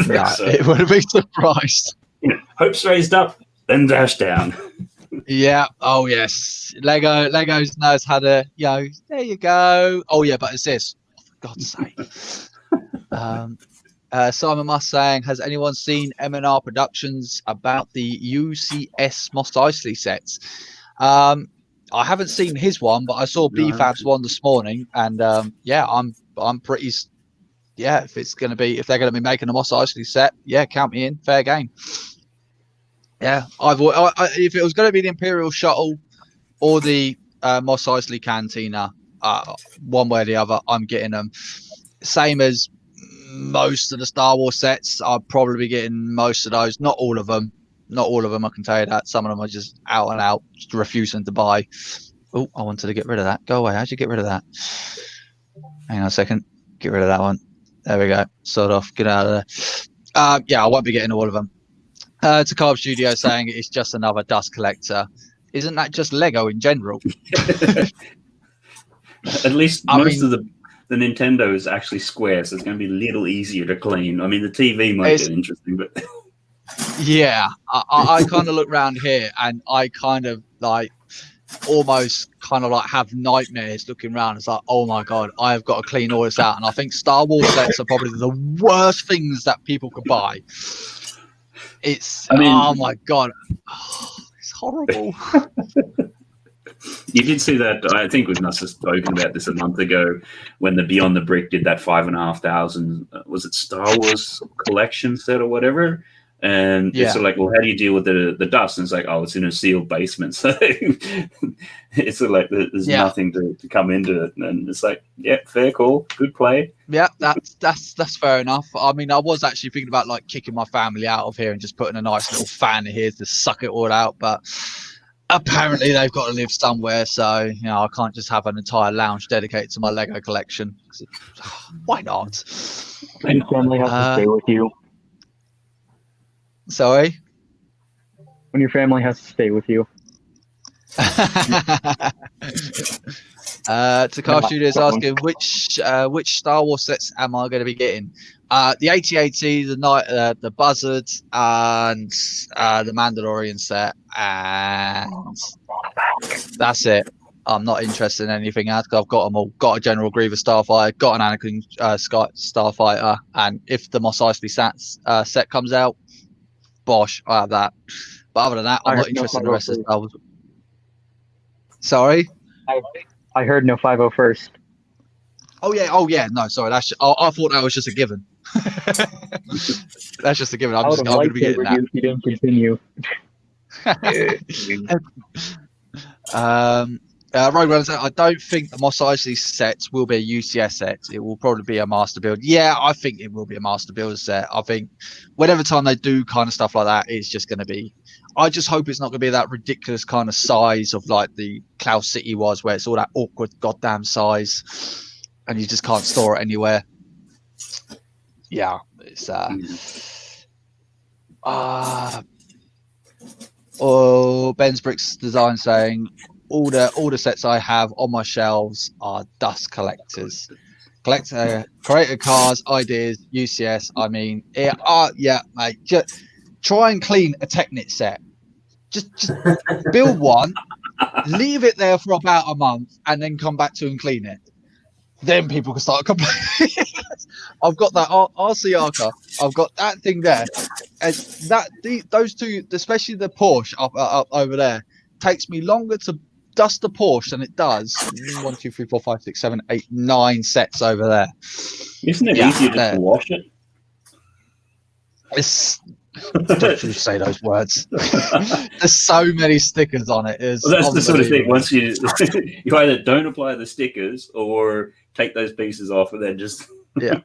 No, so, it wouldn't be surprised. Hopes raised up, then dashed down. Yeah. Oh, yes. Legos knows how to, there you go. Oh, yeah, but it's this. For God's sake. Simon Musk saying, has anyone seen M&R Productions about the UCS Mos Eisley sets? I haven't seen his one, but I saw BFAB's one this morning, and I'm pretty. If they're gonna be making a Mos Eisley set, count me in. Fair game. Yeah, if it was going to be the Imperial Shuttle or the Mos Eisley Cantina, one way or the other, I'm getting them. Same as most of the Star Wars sets, I'll probably be getting most of those. Not all of them. I can tell you that. Some of them are just out and out, just refusing to buy. Oh, I wanted to get rid of that. Go away. How'd you get rid of that? Hang on a second. Get rid of that one. There we go. Sort off. Get out of there. I won't be getting all of them. To Carb Studio saying it's just another dust collector. Isn't that just Lego in general? At least most of the Nintendo is actually square, so it's going to be a little easier to clean. I mean, the TV might get interesting, but yeah, I kind of look around here and I kind of almost have nightmares looking around. It's like, oh my god, I have got to clean all this out. And I think Star Wars sets are probably the worst things that people could buy. Oh my god, it's horrible. You did see that. I think we must have spoken about this a month ago when the Beyond the Brick did that 5,500. Was it Star Wars collection set or whatever? And it's sort of like, well, how do you deal with the dust? And it's like, oh, it's in a sealed basement, so it's sort of like there's nothing to come into it. And it's like, fair call, good play. Yeah, that's fair enough. I mean, I was actually thinking about kicking my family out of here and just putting a nice little fan in here to suck it all out, but apparently they've got to live somewhere, so I can't just have an entire lounge dedicated to my Lego collection. Why not? And your family has to stay with you. Sorry? When your family has to stay with you. Takar Studios asking which Star Wars sets am I going to be getting? The AT-AT, the Buzzard, and the Mandalorian set, and that's it. I'm not interested in anything else because I've got them all. Got a General Grievous Starfighter, got an Anakin Starfighter, and if the Mos Eisley set comes out, bosh, I have that. But other than that, I'm not interested in the rest of the Star Wars. Sorry? I heard no 501st. Oh yeah. No, sorry. I thought that was just a given. That's just a given. I'm going to be getting that. If you didn't continue. Rogue Runner said, I don't think the Mos Eisley sets will be a UCS set. It will probably be a master build. Yeah, I think it will be a master build set. I think whenever time they do kind of stuff like that, it's just going to be. I just hope it's not going to be that ridiculous kind of size of the Cloud City was, where it's all that awkward goddamn size, and you just can't store it anywhere. Yeah, it's Ben's Bricks Design saying all the sets I have on my shelves are dust collectors. Creator cars, ideas, UCS. I mean, mate. Just try and clean a Technit set. Just build one, leave it there for about a month, and then come back to and clean it. Then people can start complaining. I've got that RC Arca. I've got that thing there, and those two, especially the Porsche up over there, takes me longer to dust the Porsche, and it does 1, 2, 3, 4, 5, 6, 7, 8, 9 sets over there. Isn't it easier just to wash it? It's don't you say those words. There's so many stickers on it. Well, that's the sort of thing. Once you either don't apply the stickers or take those pieces off, and then just yeah.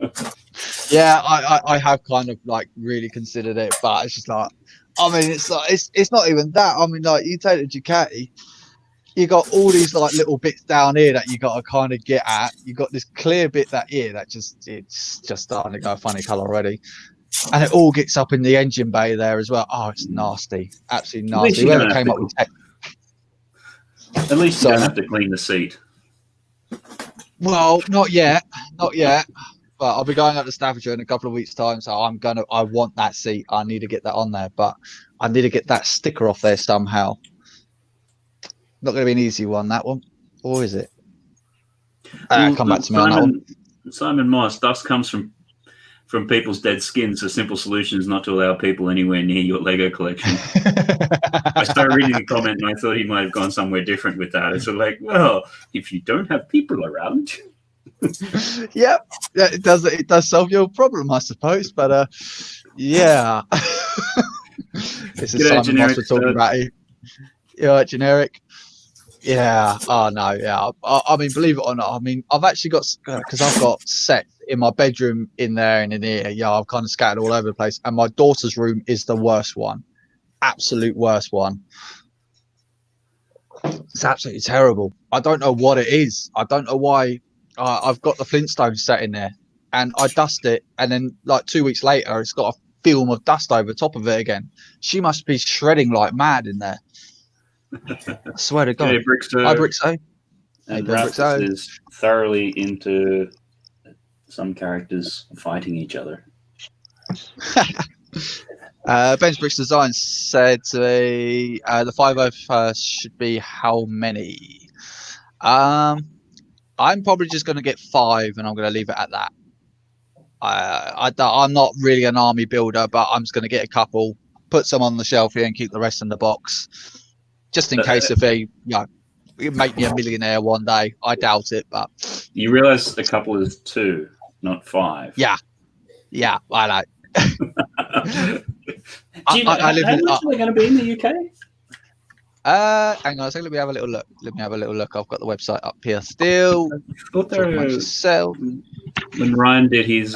I have kind of like really considered it, but it's just like, I mean, it's like it's not even that. I mean, like you take the Ducati, you got all these like little bits down here that you got to kind of get at. You got this clear bit that here that it's just starting to go a funny color already. And it all gets up in the engine bay there as well. Oh, it's nasty. Absolutely nasty. Whoever came up with tech. At least you don't have to clean the seat. Well, not yet. Not yet. But I'll be going up to Staffordshire in a couple of weeks' time. So I want that seat. I need to get that on there. But I need to get that sticker off there somehow. Not going to be an easy one, that one. Or is it? Come back to me on that one. Simon Moss, dust comes from people's dead skins, so simple solution is not to allow people anywhere near your Lego collection. I started reading the comment and I thought he might have gone somewhere different with that. It's like, well, if you don't have people around. Yep. Yeah, it does solve your problem, I suppose. But yeah. This is Simon Moss we're talking about. Yeah, generic. Yeah. Oh no. Yeah. I mean, believe it or not, I mean, I've actually got, because I've got sets in my bedroom in there and in here. Yeah, I've kind of scattered all over the place. And my daughter's room is the worst one. Absolute worst one. It's absolutely terrible. I don't know what it is. I don't know why. I've got the Flintstones set in there, and I dust it, and then like 2 weeks later, it's got a film of dust over the top of it again. She must be shredding like mad in there. I swear to God. Hey, Brixo. Hi, Brixo. And Brixo is thoroughly into some characters fighting each other. Ben's Bricks Design said to me, the 501st should be how many? I'm probably just going to get 5, and I'm going to leave it at that. I'm not really an army builder, but I'm just going to get a couple, put some on the shelf here, and keep the rest in the box, just in case if they, make me a millionaire one day. I doubt it, but you realise a couple is 2, not 5. Yeah, I know. Do you know how much are they going to be in the UK? Hang on a second. Let me have a little look. I've got the website up here still. When Ryan did his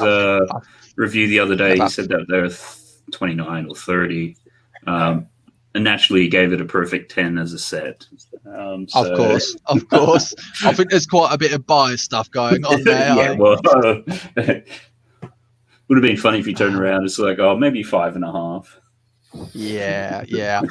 review the other day, he said that they're 29 or 30. And naturally, he gave it a perfect 10 as a set. Of course. I think there's quite a bit of bias stuff going on there. Yeah, well, would have been funny if you turned around. It's like, oh, maybe 5.5. Yeah.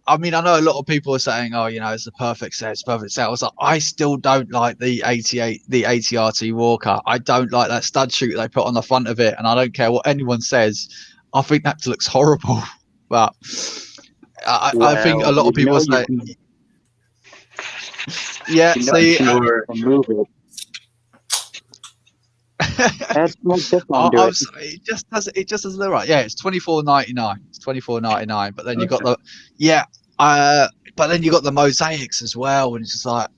I mean, I know a lot of people are saying, oh, it's the perfect set. It's perfect set. I was like, I still don't like the 80RT Walker. I don't like that stud shoot they put on the front of it, and I don't care what anyone says. I think that looks horrible. But I think a lot of people say, yeah. See, it just doesn't look right. Yeah, it's $24.99. It's $24.99. But then you got but then you got the mosaics as well, and it's just like,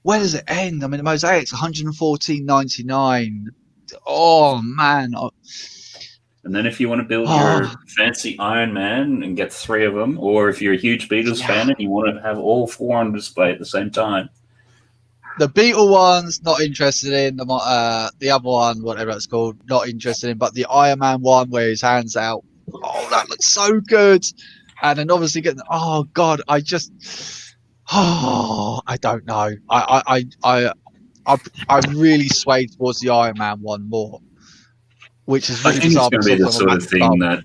where does it end? I mean, the mosaics $114.99. Oh man. And then if you want to build your fancy Iron Man and get 3 of them, or if you're a huge Beatles fan and you want to have all 4 on display at the same time. The Beetle one's not interested in. The other one, whatever it's called, not interested in. But the Iron Man one where his hand's out, oh, that looks so good. And then obviously getting, oh God, I don't know. I really swayed towards the Iron Man one more, which is really bizarre. I think it's going to be the sort of thing that,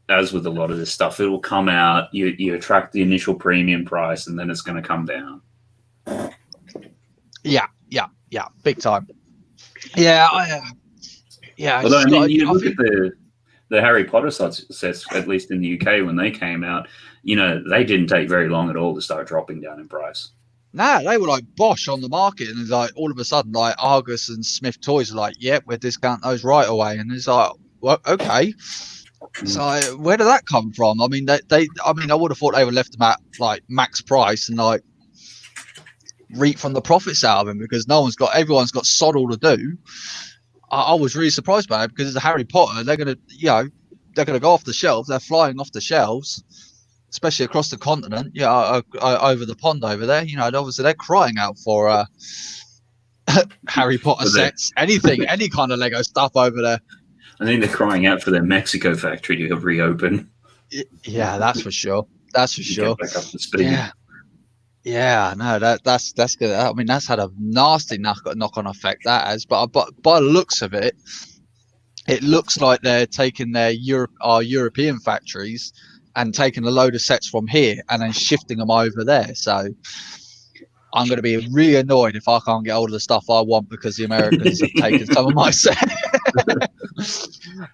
as with a lot of this stuff, it will come out, you attract the initial premium price, and then it's going to come down. Yeah, big time. Yeah. Although, I mean, you look at the Harry Potter sets, at least in the UK when they came out, they didn't take very long at all to start dropping down in price. Nah, they were like Bosch on the market, and it's like all of a sudden, like Argus and Smith Toys are like, "Yep, we'll discount those right away," and it's like, well, okay. So where did that come from? I mean, I would have thought they would have left them at like max price and like reap from the profits out of them because everyone's got sod all to do. I was really surprised by it because it's a Harry Potter. They're gonna go off the shelves. They're flying off the shelves, especially across the continent. Over the pond over there. Obviously they're crying out for Harry Potter sets, anything, any kind of Lego stuff over there. I think they're crying out for their Mexico factory to reopen. Yeah, that's for sure. That's for sure. Get back up to speed. Yeah, no, that's good. I mean, that's had a nasty knock-on effect that has. But by the looks of it, it looks like they're taking our European factories and taking a load of sets from here and then shifting them over there. So I'm going to be really annoyed if I can't get hold of the stuff I want because the Americans have taken some of my sets.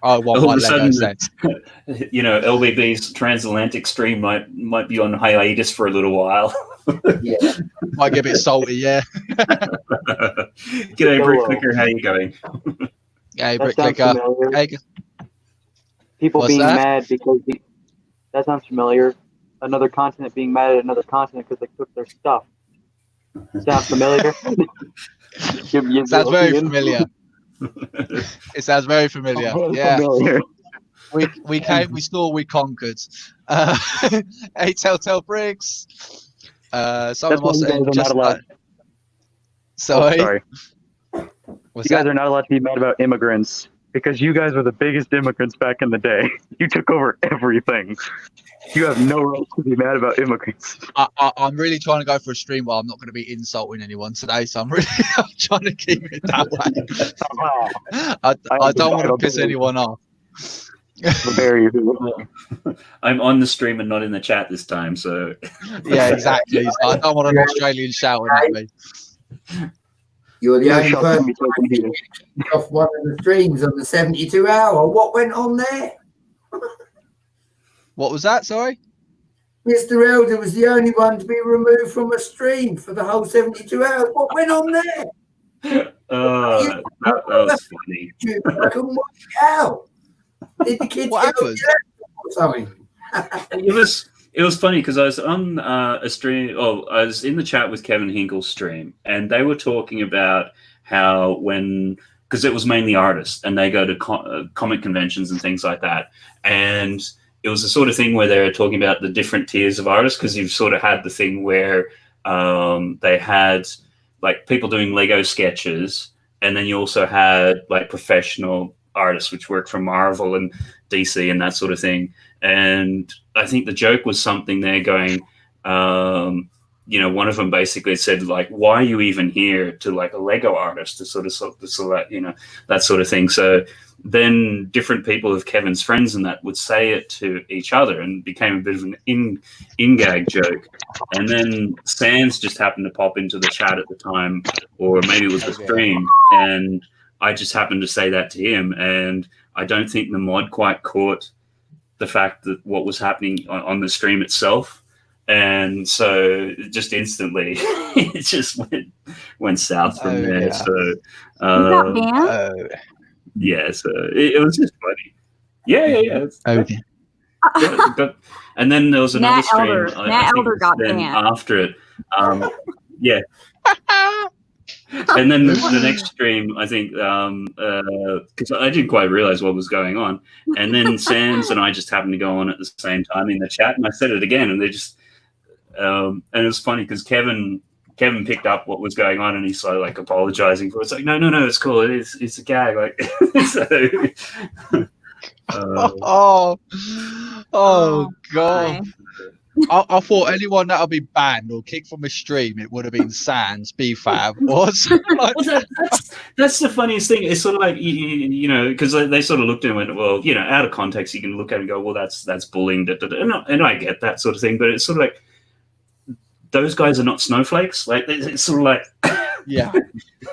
I want my Lego sets. LBB's transatlantic stream might be on hiatus for a little while. Yeah, might get a bit salty. Yeah. G'day, Brick Clicker. How you going? Hey, Brick Clicker. Hey. People What's being that? mad because that sounds familiar. Another continent being mad at another continent because they took their stuff. Sound familiar? Sounds very familiar. It sounds very familiar. Yeah. Familiar. We came, we saw, we conquered. Hey, Telltale Briggs. Someone was saying just that. Sorry. You guys are not allowed to be mad about immigrants because you guys were the biggest immigrants back in the day. You took over everything. You have no right to be mad about immigrants. I'm really trying to go for a stream where I'm not going to be insulting anyone today, so I'm trying to keep it that way. I don't want to piss anyone off. I'm on the stream and not in the chat this time, so yeah, exactly. So I don't want an Australian shouting at me. You're the only person off one of the streams on the 72 hour. What went on there? What was that? Sorry? Mr. Elder was the only one to be removed from a stream for the whole 72 hours. What went on there? That was funny. I couldn't watch it out. Did the kids What happened? Or something? It was funny because I was on a stream. Oh, I was in the chat with Kevin Hinkle's stream, and they were talking about how because it was mainly artists, and they go to comic conventions and things like that, and it was the sort of thing where they were talking about the different tiers of artists because you've sort of had the thing where they had like people doing Lego sketches, and then you also had like professional artists which work for Marvel and DC and that sort of thing. And I think the joke was something there going, one of them basically said like, why are you even here to like a Lego artist to sort of that sort of thing. So then different people of Kevin's friends and that would say it to each other and became a bit of an in-gag joke. And then Sans just happened to pop into the chat at the time, or maybe it was the stream, and I just happened to say that to him, and I don't think the mod quite caught the fact that what was happening on the stream itself. And so just instantly it just went south from there. Yeah. So got banned? yeah, so it was just funny. Yeah. Okay. And then there was another stream. Nat Elder got then banned. after it. Yeah. And then the next stream, I think, because I didn't quite realize what was going on. And then Sans and I just happened to go on at the same time in the chat, and I said it again, and they just, and it was funny because Kevin picked up what was going on, and he started like apologizing for it. It's like, no, it's cool. It's a gag. Like, so, oh God. I thought anyone that'll be banned or kicked from a stream, it would have been Sans, BFAB, was. Well, that's the funniest thing. It's sort of like, because they sort of looked at it and went, well, out of context, you can look at it and go, well, that's bullying. And I get that sort of thing, but it's sort of like, those guys are not snowflakes. Like, it's sort of like, yeah,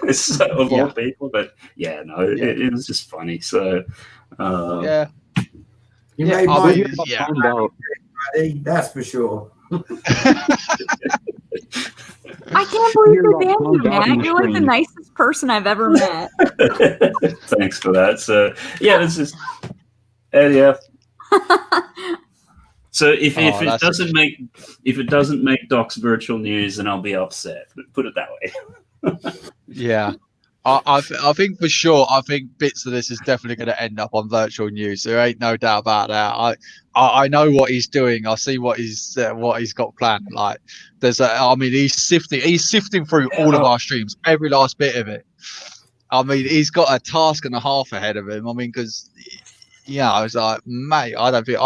it's of all people. But yeah, no, it was just funny. So, yeah. You made my that's for sure. I can't believe you banned me, Matt. You're like the nicest person I've ever met. Thanks for that. So yeah, it's just yeah. So if it doesn't make Doc's virtual news, then I'll be upset. Put it that way. Yeah. I think for sure. I think bits of this is definitely going to end up on virtual news. There ain't no doubt about that. I know what he's doing. I see what he's got planned. Like he's sifting through all of our streams, every last bit of it. I mean, he's got a task and a half ahead of him. I mean, because I was like, mate, I don't think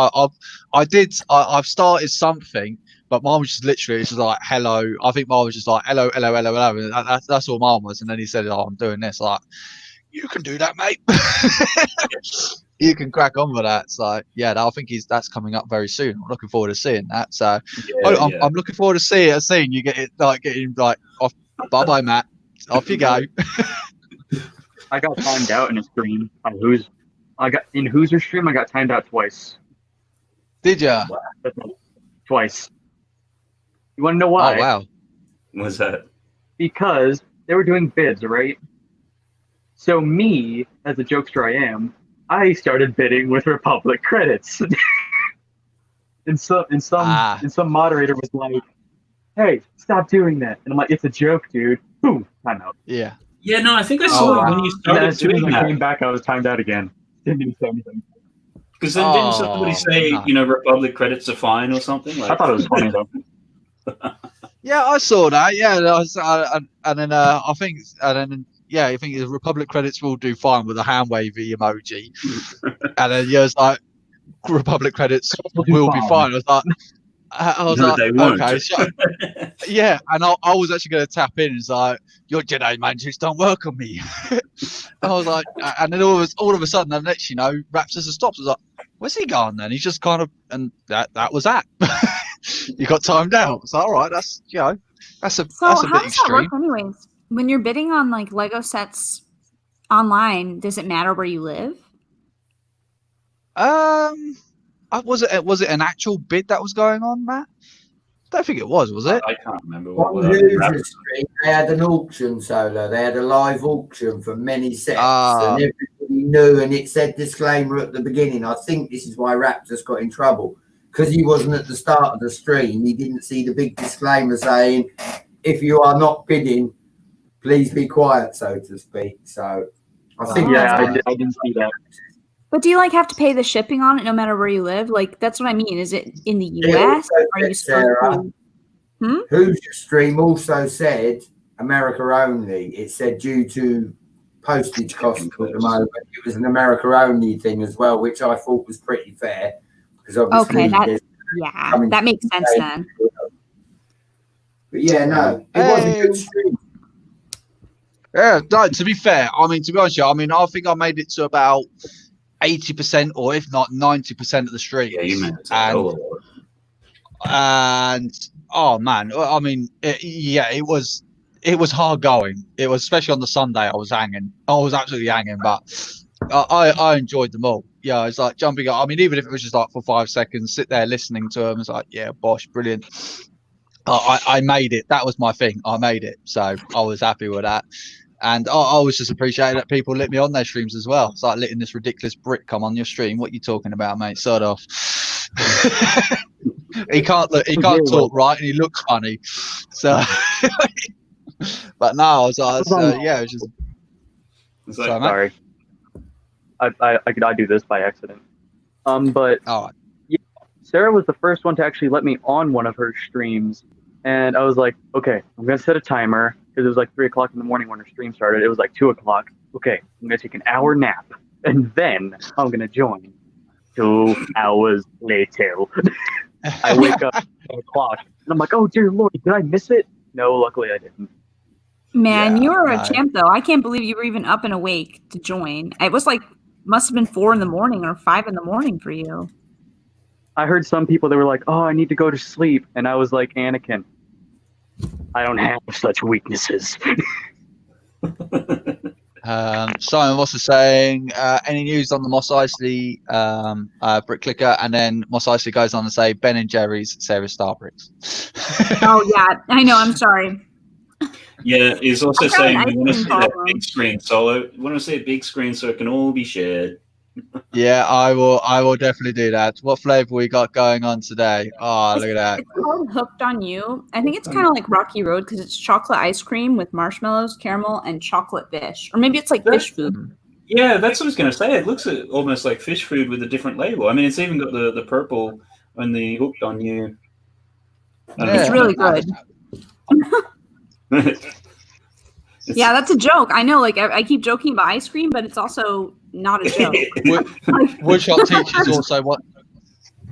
I've started something. But mine was just literally, it's just like, hello. I think mine was just like, hello, hello, hello, hello. And that's all mine was. And then he said, oh, I'm doing this. Like, you can do that, mate. You can crack on with that. It's like, I think that's coming up very soon. I'm looking forward to seeing that. So I'm looking forward to seeing you getting off. Bye-bye, Matt. Off you go. I got timed out in a stream on Who's stream. I got timed out twice. Did you? Twice. You want to know why? Oh, wow. What's that? Because they were doing bids, right? So me, as a jokester I am, I started bidding with Republic credits. and some moderator was like, "Hey, stop doing that." And I'm like, "It's a joke, dude." Boom, time out. Yeah. Yeah, no, I think I saw it when you started as soon as doing I that. came back, I was timed out again. Didn't even say anything. Because then didn't somebody say, Republic credits are fine or something? I thought it was funny though. Yeah, I saw that. Yeah, I think the Republic credits will do fine with a hand wavy emoji. And then it's like Republic credits will be fine. I was like, okay, so, yeah, and I was actually going to tap in. It's like, your Jedi magics don't work on me. I was like, and then all of a sudden, the next, Raptors stops. I was like, where's he gone then? He's just kind of, and that was that. You got timed out. It's like, all right, that's a So bit how does that extreme. work anyways? When you're bidding on like Lego sets online, does it matter where you live? Was it an actual bid that was going on, Matt? I don't think it was it? I can't remember On Hoover's Street, they had an auction, Solo. They had a live auction for many sets, and everybody knew. And it said disclaimer at the beginning. I think this is why Raptors got in trouble, because he wasn't at the start of the stream. He didn't see the big disclaimer saying, "If you are not bidding, please be quiet," so to speak. So I think I didn't see that. But do you have to pay the shipping on it no matter where you live? Like, that's what I mean. Is it in the US? Are you supposed to? Who's your stream also said America only. It said due to postage costs at the moment, it was an America only thing as well, which I thought was pretty fair. Because obviously, that makes sense then. But yeah, no, it was a good stream. Yeah, no, to be fair, I mean, to be honest, I think I made it to about 80%, or if not 90% of the stream. Yeah, you made it. And oh man, I mean, it was hard going. It was, especially on the Sunday, I was absolutely hanging, but I enjoyed them all. Yeah, it's like jumping up. I mean, even if it was just like for 5 seconds, sit there listening to them. It's like, yeah, bosh, brilliant. I made it. That was my thing. I made it, so I was happy with that. And I was just appreciating that people lit me on their streams as well. It's like letting this ridiculous Brit come on your stream. What are you talking about, mate? Sort off. He can't talk right, and he looks funny. So, but no, I was like, it was just. Sorry, I do this by accident. But yeah, Sarah was the first one to actually let me on one of her streams, and I was like, okay, I'm gonna set a timer. Because it was like 3 o'clock in the morning when her stream started. It was like 2 o'clock. Okay, I'm going to take an hour nap. And then I'm going to join. 2 hours later. I wake up at 10 o'clock. And I'm like, oh, dear Lord, did I miss it? No, luckily I didn't. Man, you were a champ, though. I can't believe you were even up and awake to join. It was must have been 4 in the morning or 5 in the morning for you. I heard some people that were like, oh, I need to go to sleep. And I was like, Anakin, I don't have such weaknesses. Simon Moss is saying, any news on the Moss Eisley brick clicker? And then Moss Eisley goes on to say, Ben and Jerry's Sarah Star bricks. Oh, yeah. I know. I'm sorry. Yeah, he's also saying we want to see that big screen solo. We want to see a big screen so it can all be shared. Yeah, I will definitely do that. What flavor we got going on today? Oh, look at that. It's called Hooked on You. I think it's kind of like Rocky Road because it's chocolate ice cream with marshmallows, caramel, and chocolate fish. Or maybe it's like fish food. Yeah, that's what I was going to say. It looks almost like fish food with a different label. I mean, it's even got the purple and the Hooked on You. It's really good. Yeah, that's a joke. I know. Like I keep joking about ice cream, but it's also not a joke. Woodshop teachers also what?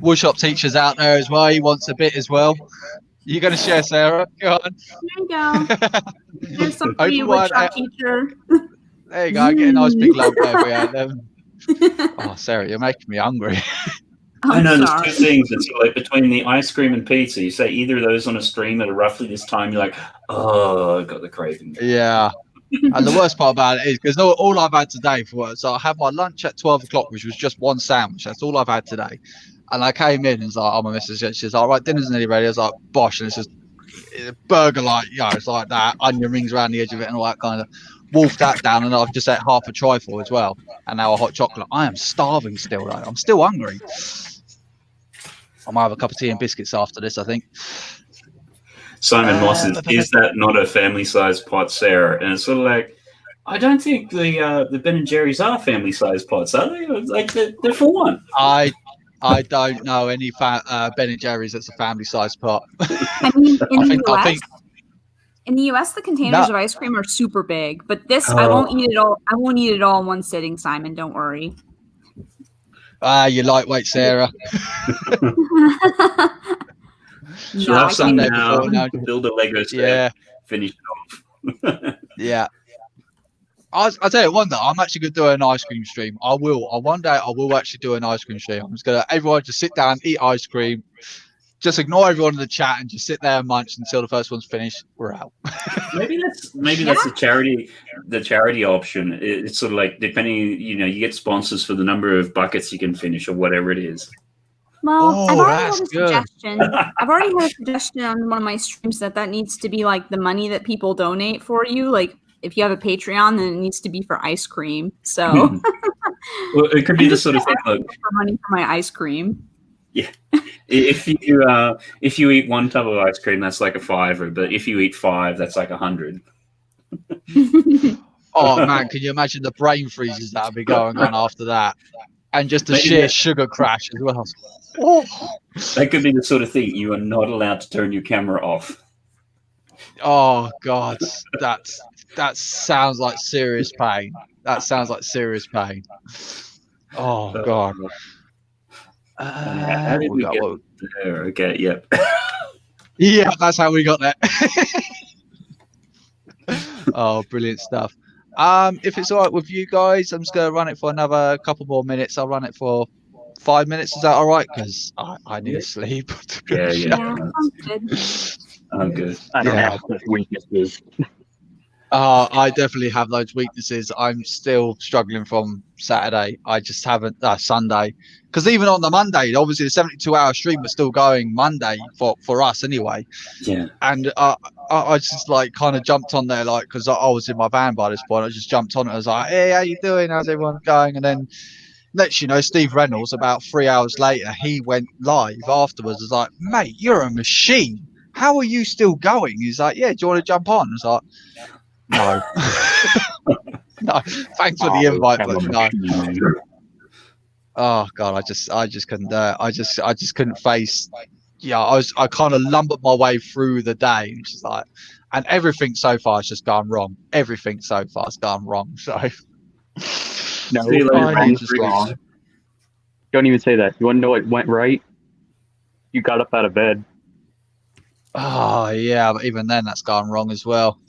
Woodshop teachers out there as well. He wants a bit as well. You going to share, Sarah? Go on. There you go. There's some for you, woodshop teacher. There you go. Get a nice big lump there. Oh, Sarah, you're making me hungry. I know there's two things. It's like between the ice cream and pizza. You say either of those on a stream at roughly this time, you're like, oh, I got the craving. Yeah. And the worst part about it is because all I've had today for work, so I had my lunch at 12 o'clock, which was just one sandwich. That's all I've had today. And I came in and was like, oh, my missus, she's like, right, dinner's nearly ready. I was like, bosh. And it's just a burger, like, it's like that, onion rings around the edge of it and all that kind of. Wolfed that down, and I've just ate half a trifle as well. And now a hot chocolate. I am starving still, though. I'm still hungry. I might have a cup of tea and biscuits after this, I think. Simon Moss is that not a family-sized pot, Sarah? And it's sort of like, I don't think the Ben and Jerry's are family-sized pots, are they? Like they're for one. I don't know any Ben and Jerry's that's a family-sized pot. I mean, in the US, the containers of ice cream are super big, but this I won't eat it all. I won't eat it all in one sitting, Simon. Don't worry. You're lightweight, Sarah. She'll have some now. Build a Lego set. Yeah. Finish it off. Yeah. I'll tell you one day, I'm actually going to do an ice cream stream. I will. One day I will actually do an ice cream stream. I'm just going to everyone just sit down, eat ice cream. Just ignore everyone in the chat and just sit there and munch until the first one's finished. We're out. maybe that's the charity option. It's sort of like depending, you get sponsors for the number of buckets you can finish or whatever it is. Well, I've already had a suggestion. I've already had a suggestion on one of my streams that needs to be like the money that people donate for you. Like if you have a Patreon, then it needs to be for ice cream. So well, it could be the sort of thing like for money for my ice cream. Yeah, if you eat one tub of ice cream, that's like $5, but if you eat 5, that's like $100. Oh man, can you imagine the brain freezes that would be going on after that, and just the sheer sugar crash as well. That could be the sort of thing you are not allowed to turn your camera off. Oh God, that sounds like serious pain. That sounds like serious pain. Oh God. How did we get there? Okay, yep. Yeah, that's how we got there. Oh, brilliant stuff. If it's all right with you guys, I'm just going to run it for another couple more minutes. I'll run it for 5 minutes. Is that all right? Because I need to sleep. Yeah, I'm good. I don't have such weaknesses. I definitely have those weaknesses. I'm still struggling from Saturday. I just haven't Sunday, because even on the Monday, obviously the 72-hour stream was still going Monday for us anyway. Yeah. And I just like kind of jumped on there, like, because I was in my van by this point. I just jumped on it. I was like, hey, how you doing? How's everyone going? And then next, Steve Reynolds, about 3 hours later, he went live afterwards. I was like, mate, you're a machine. How are you still going? He's like, yeah, do you want to jump on? I was like, no. No, thanks for the invite, but no. Oh God, I just couldn't do it. I just couldn't face. Yeah, I kind of lumbered my way through the day, which is like, and everything so far has just gone wrong. Everything so far has gone wrong. So no, wrong. Don't even say that. You want to know what went right? You got up out of bed. Oh yeah, but even then that's gone wrong as well.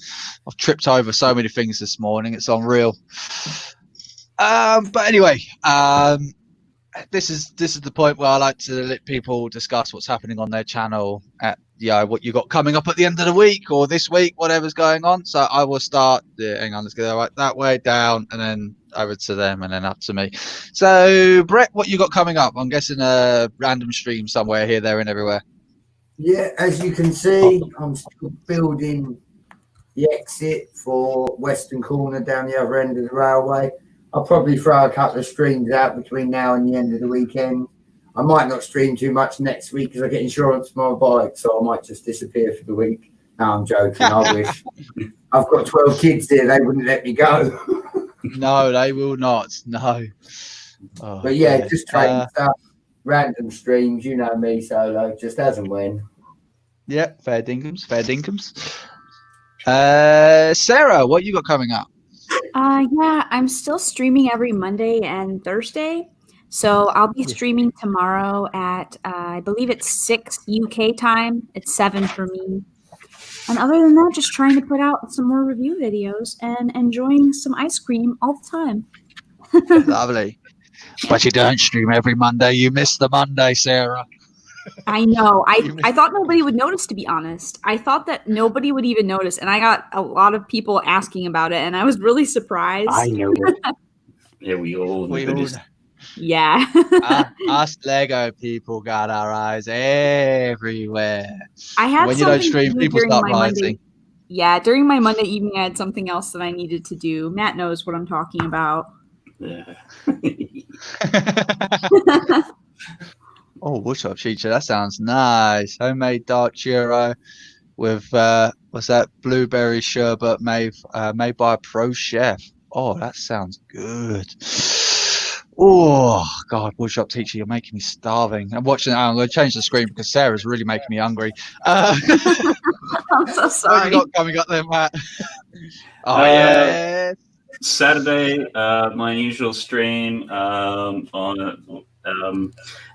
I've tripped over so many things this morning, it's unreal. But anyway, this is the point where I like to let people discuss what's happening on their channel at what you got coming up at the end of the week or this week, whatever's going on. So I will start. Hang on, let's go right that way down and then over to them and then up to me. So Brett, what you got coming up? I'm guessing a random stream somewhere here, there, and everywhere. Yeah, as you can see, I'm still building the exit for Western Corner down the other end of the railway. I'll probably throw a couple of streams out between now and the end of the weekend. I might not stream too much next week because I get insurance for my bike, so I might just disappear for the week. No, I'm joking. I wish. I've got 12 kids here. They wouldn't let me go. No, they will not. No. Oh, but yeah, just trading stuff, random streams. You know me, Solo, just as and when. Yeah, fair dinkum. Sarah, what you got coming up? Yeah, I'm still streaming every Monday and Thursday. So I'll be streaming tomorrow at, I believe it's 6 UK time. It's 7 for me. And other than that, just trying to put out some more review videos and enjoying some ice cream all the time. Lovely. But you don't stream every Monday. You miss the Monday, Sarah. I know. I thought nobody would notice, to be honest. I thought that nobody would even notice. And I got a lot of people asking about it. And I was really surprised. I know. Yeah, we all noticed. Yeah. Us Lego people got our eyes everywhere. I had when you don't stream, people start writing. Yeah, during my Monday evening, I had something else that I needed to do. Matt knows what I'm talking about. Yeah. Oh, woodshop teacher, that sounds nice. Homemade dark churro with what's that? Blueberry sherbet made by a pro chef. Oh, that sounds good. Oh God, woodshop teacher, you're making me starving. I'm watching. I'm going to change the screen because Sarah's really making me hungry. I'm so sorry. What you got coming up there, Matt? Yeah. Saturday, my usual stream on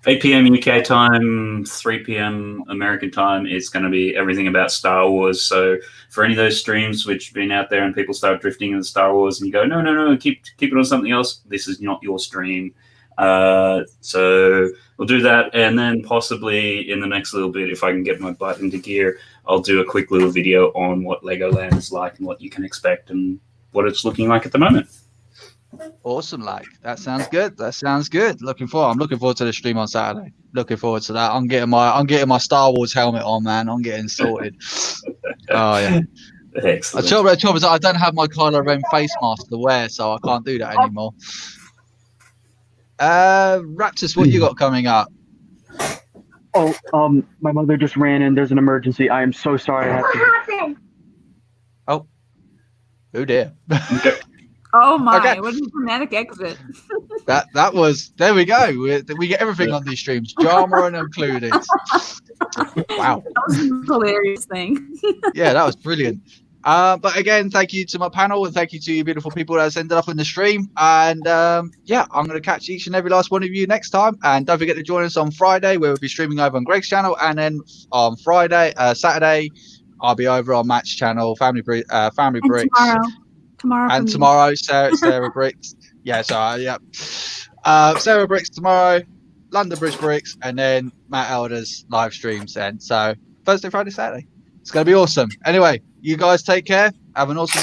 8 p.m. UK time, 3 p.m. American time. It's going to be everything about Star Wars. So for any of those streams which have been out there and people start drifting into Star Wars and you go, no, keep it on something else, this is not your stream. So we'll do that. And then possibly in the next little bit, if I can get my butt into gear, I'll do a quick little video on what Legoland is like and what you can expect and what it's looking like at the moment. Awesome, like that sounds good. I'm looking forward to the stream on Saturday. Looking forward to that. I'm getting my Star Wars helmet on, man. I'm getting sorted. Oh yeah. Excellent. The trouble is I don't have my Kylo Ren face mask to wear, so I can't do that anymore. Raptus, what you got coming up? Oh, my mother just ran in. There's an emergency. I am so sorry. What happened? Oh dear. Oh my! Okay. What a dramatic exit. that was. There we go. We get everything on these streams, drama and included. Wow. That was a hilarious thing. Yeah, that was brilliant. But again, thank you to my panel and thank you to you beautiful people that's ended up in the stream. And yeah, I'm going to catch each and every last one of you next time. And don't forget to join us on Friday, where we'll be streaming over on Greg's channel. And then on Saturday, I'll be over on Matt's channel, Family Bricks. Tomorrow, Sarah Bricks. Yeah, so yeah. Sarah Bricks tomorrow, London Bridge Bricks, and then Matt Elder's live streams then. So Thursday, Friday, Saturday. It's going to be awesome. Anyway, you guys take care. Have an awesome day.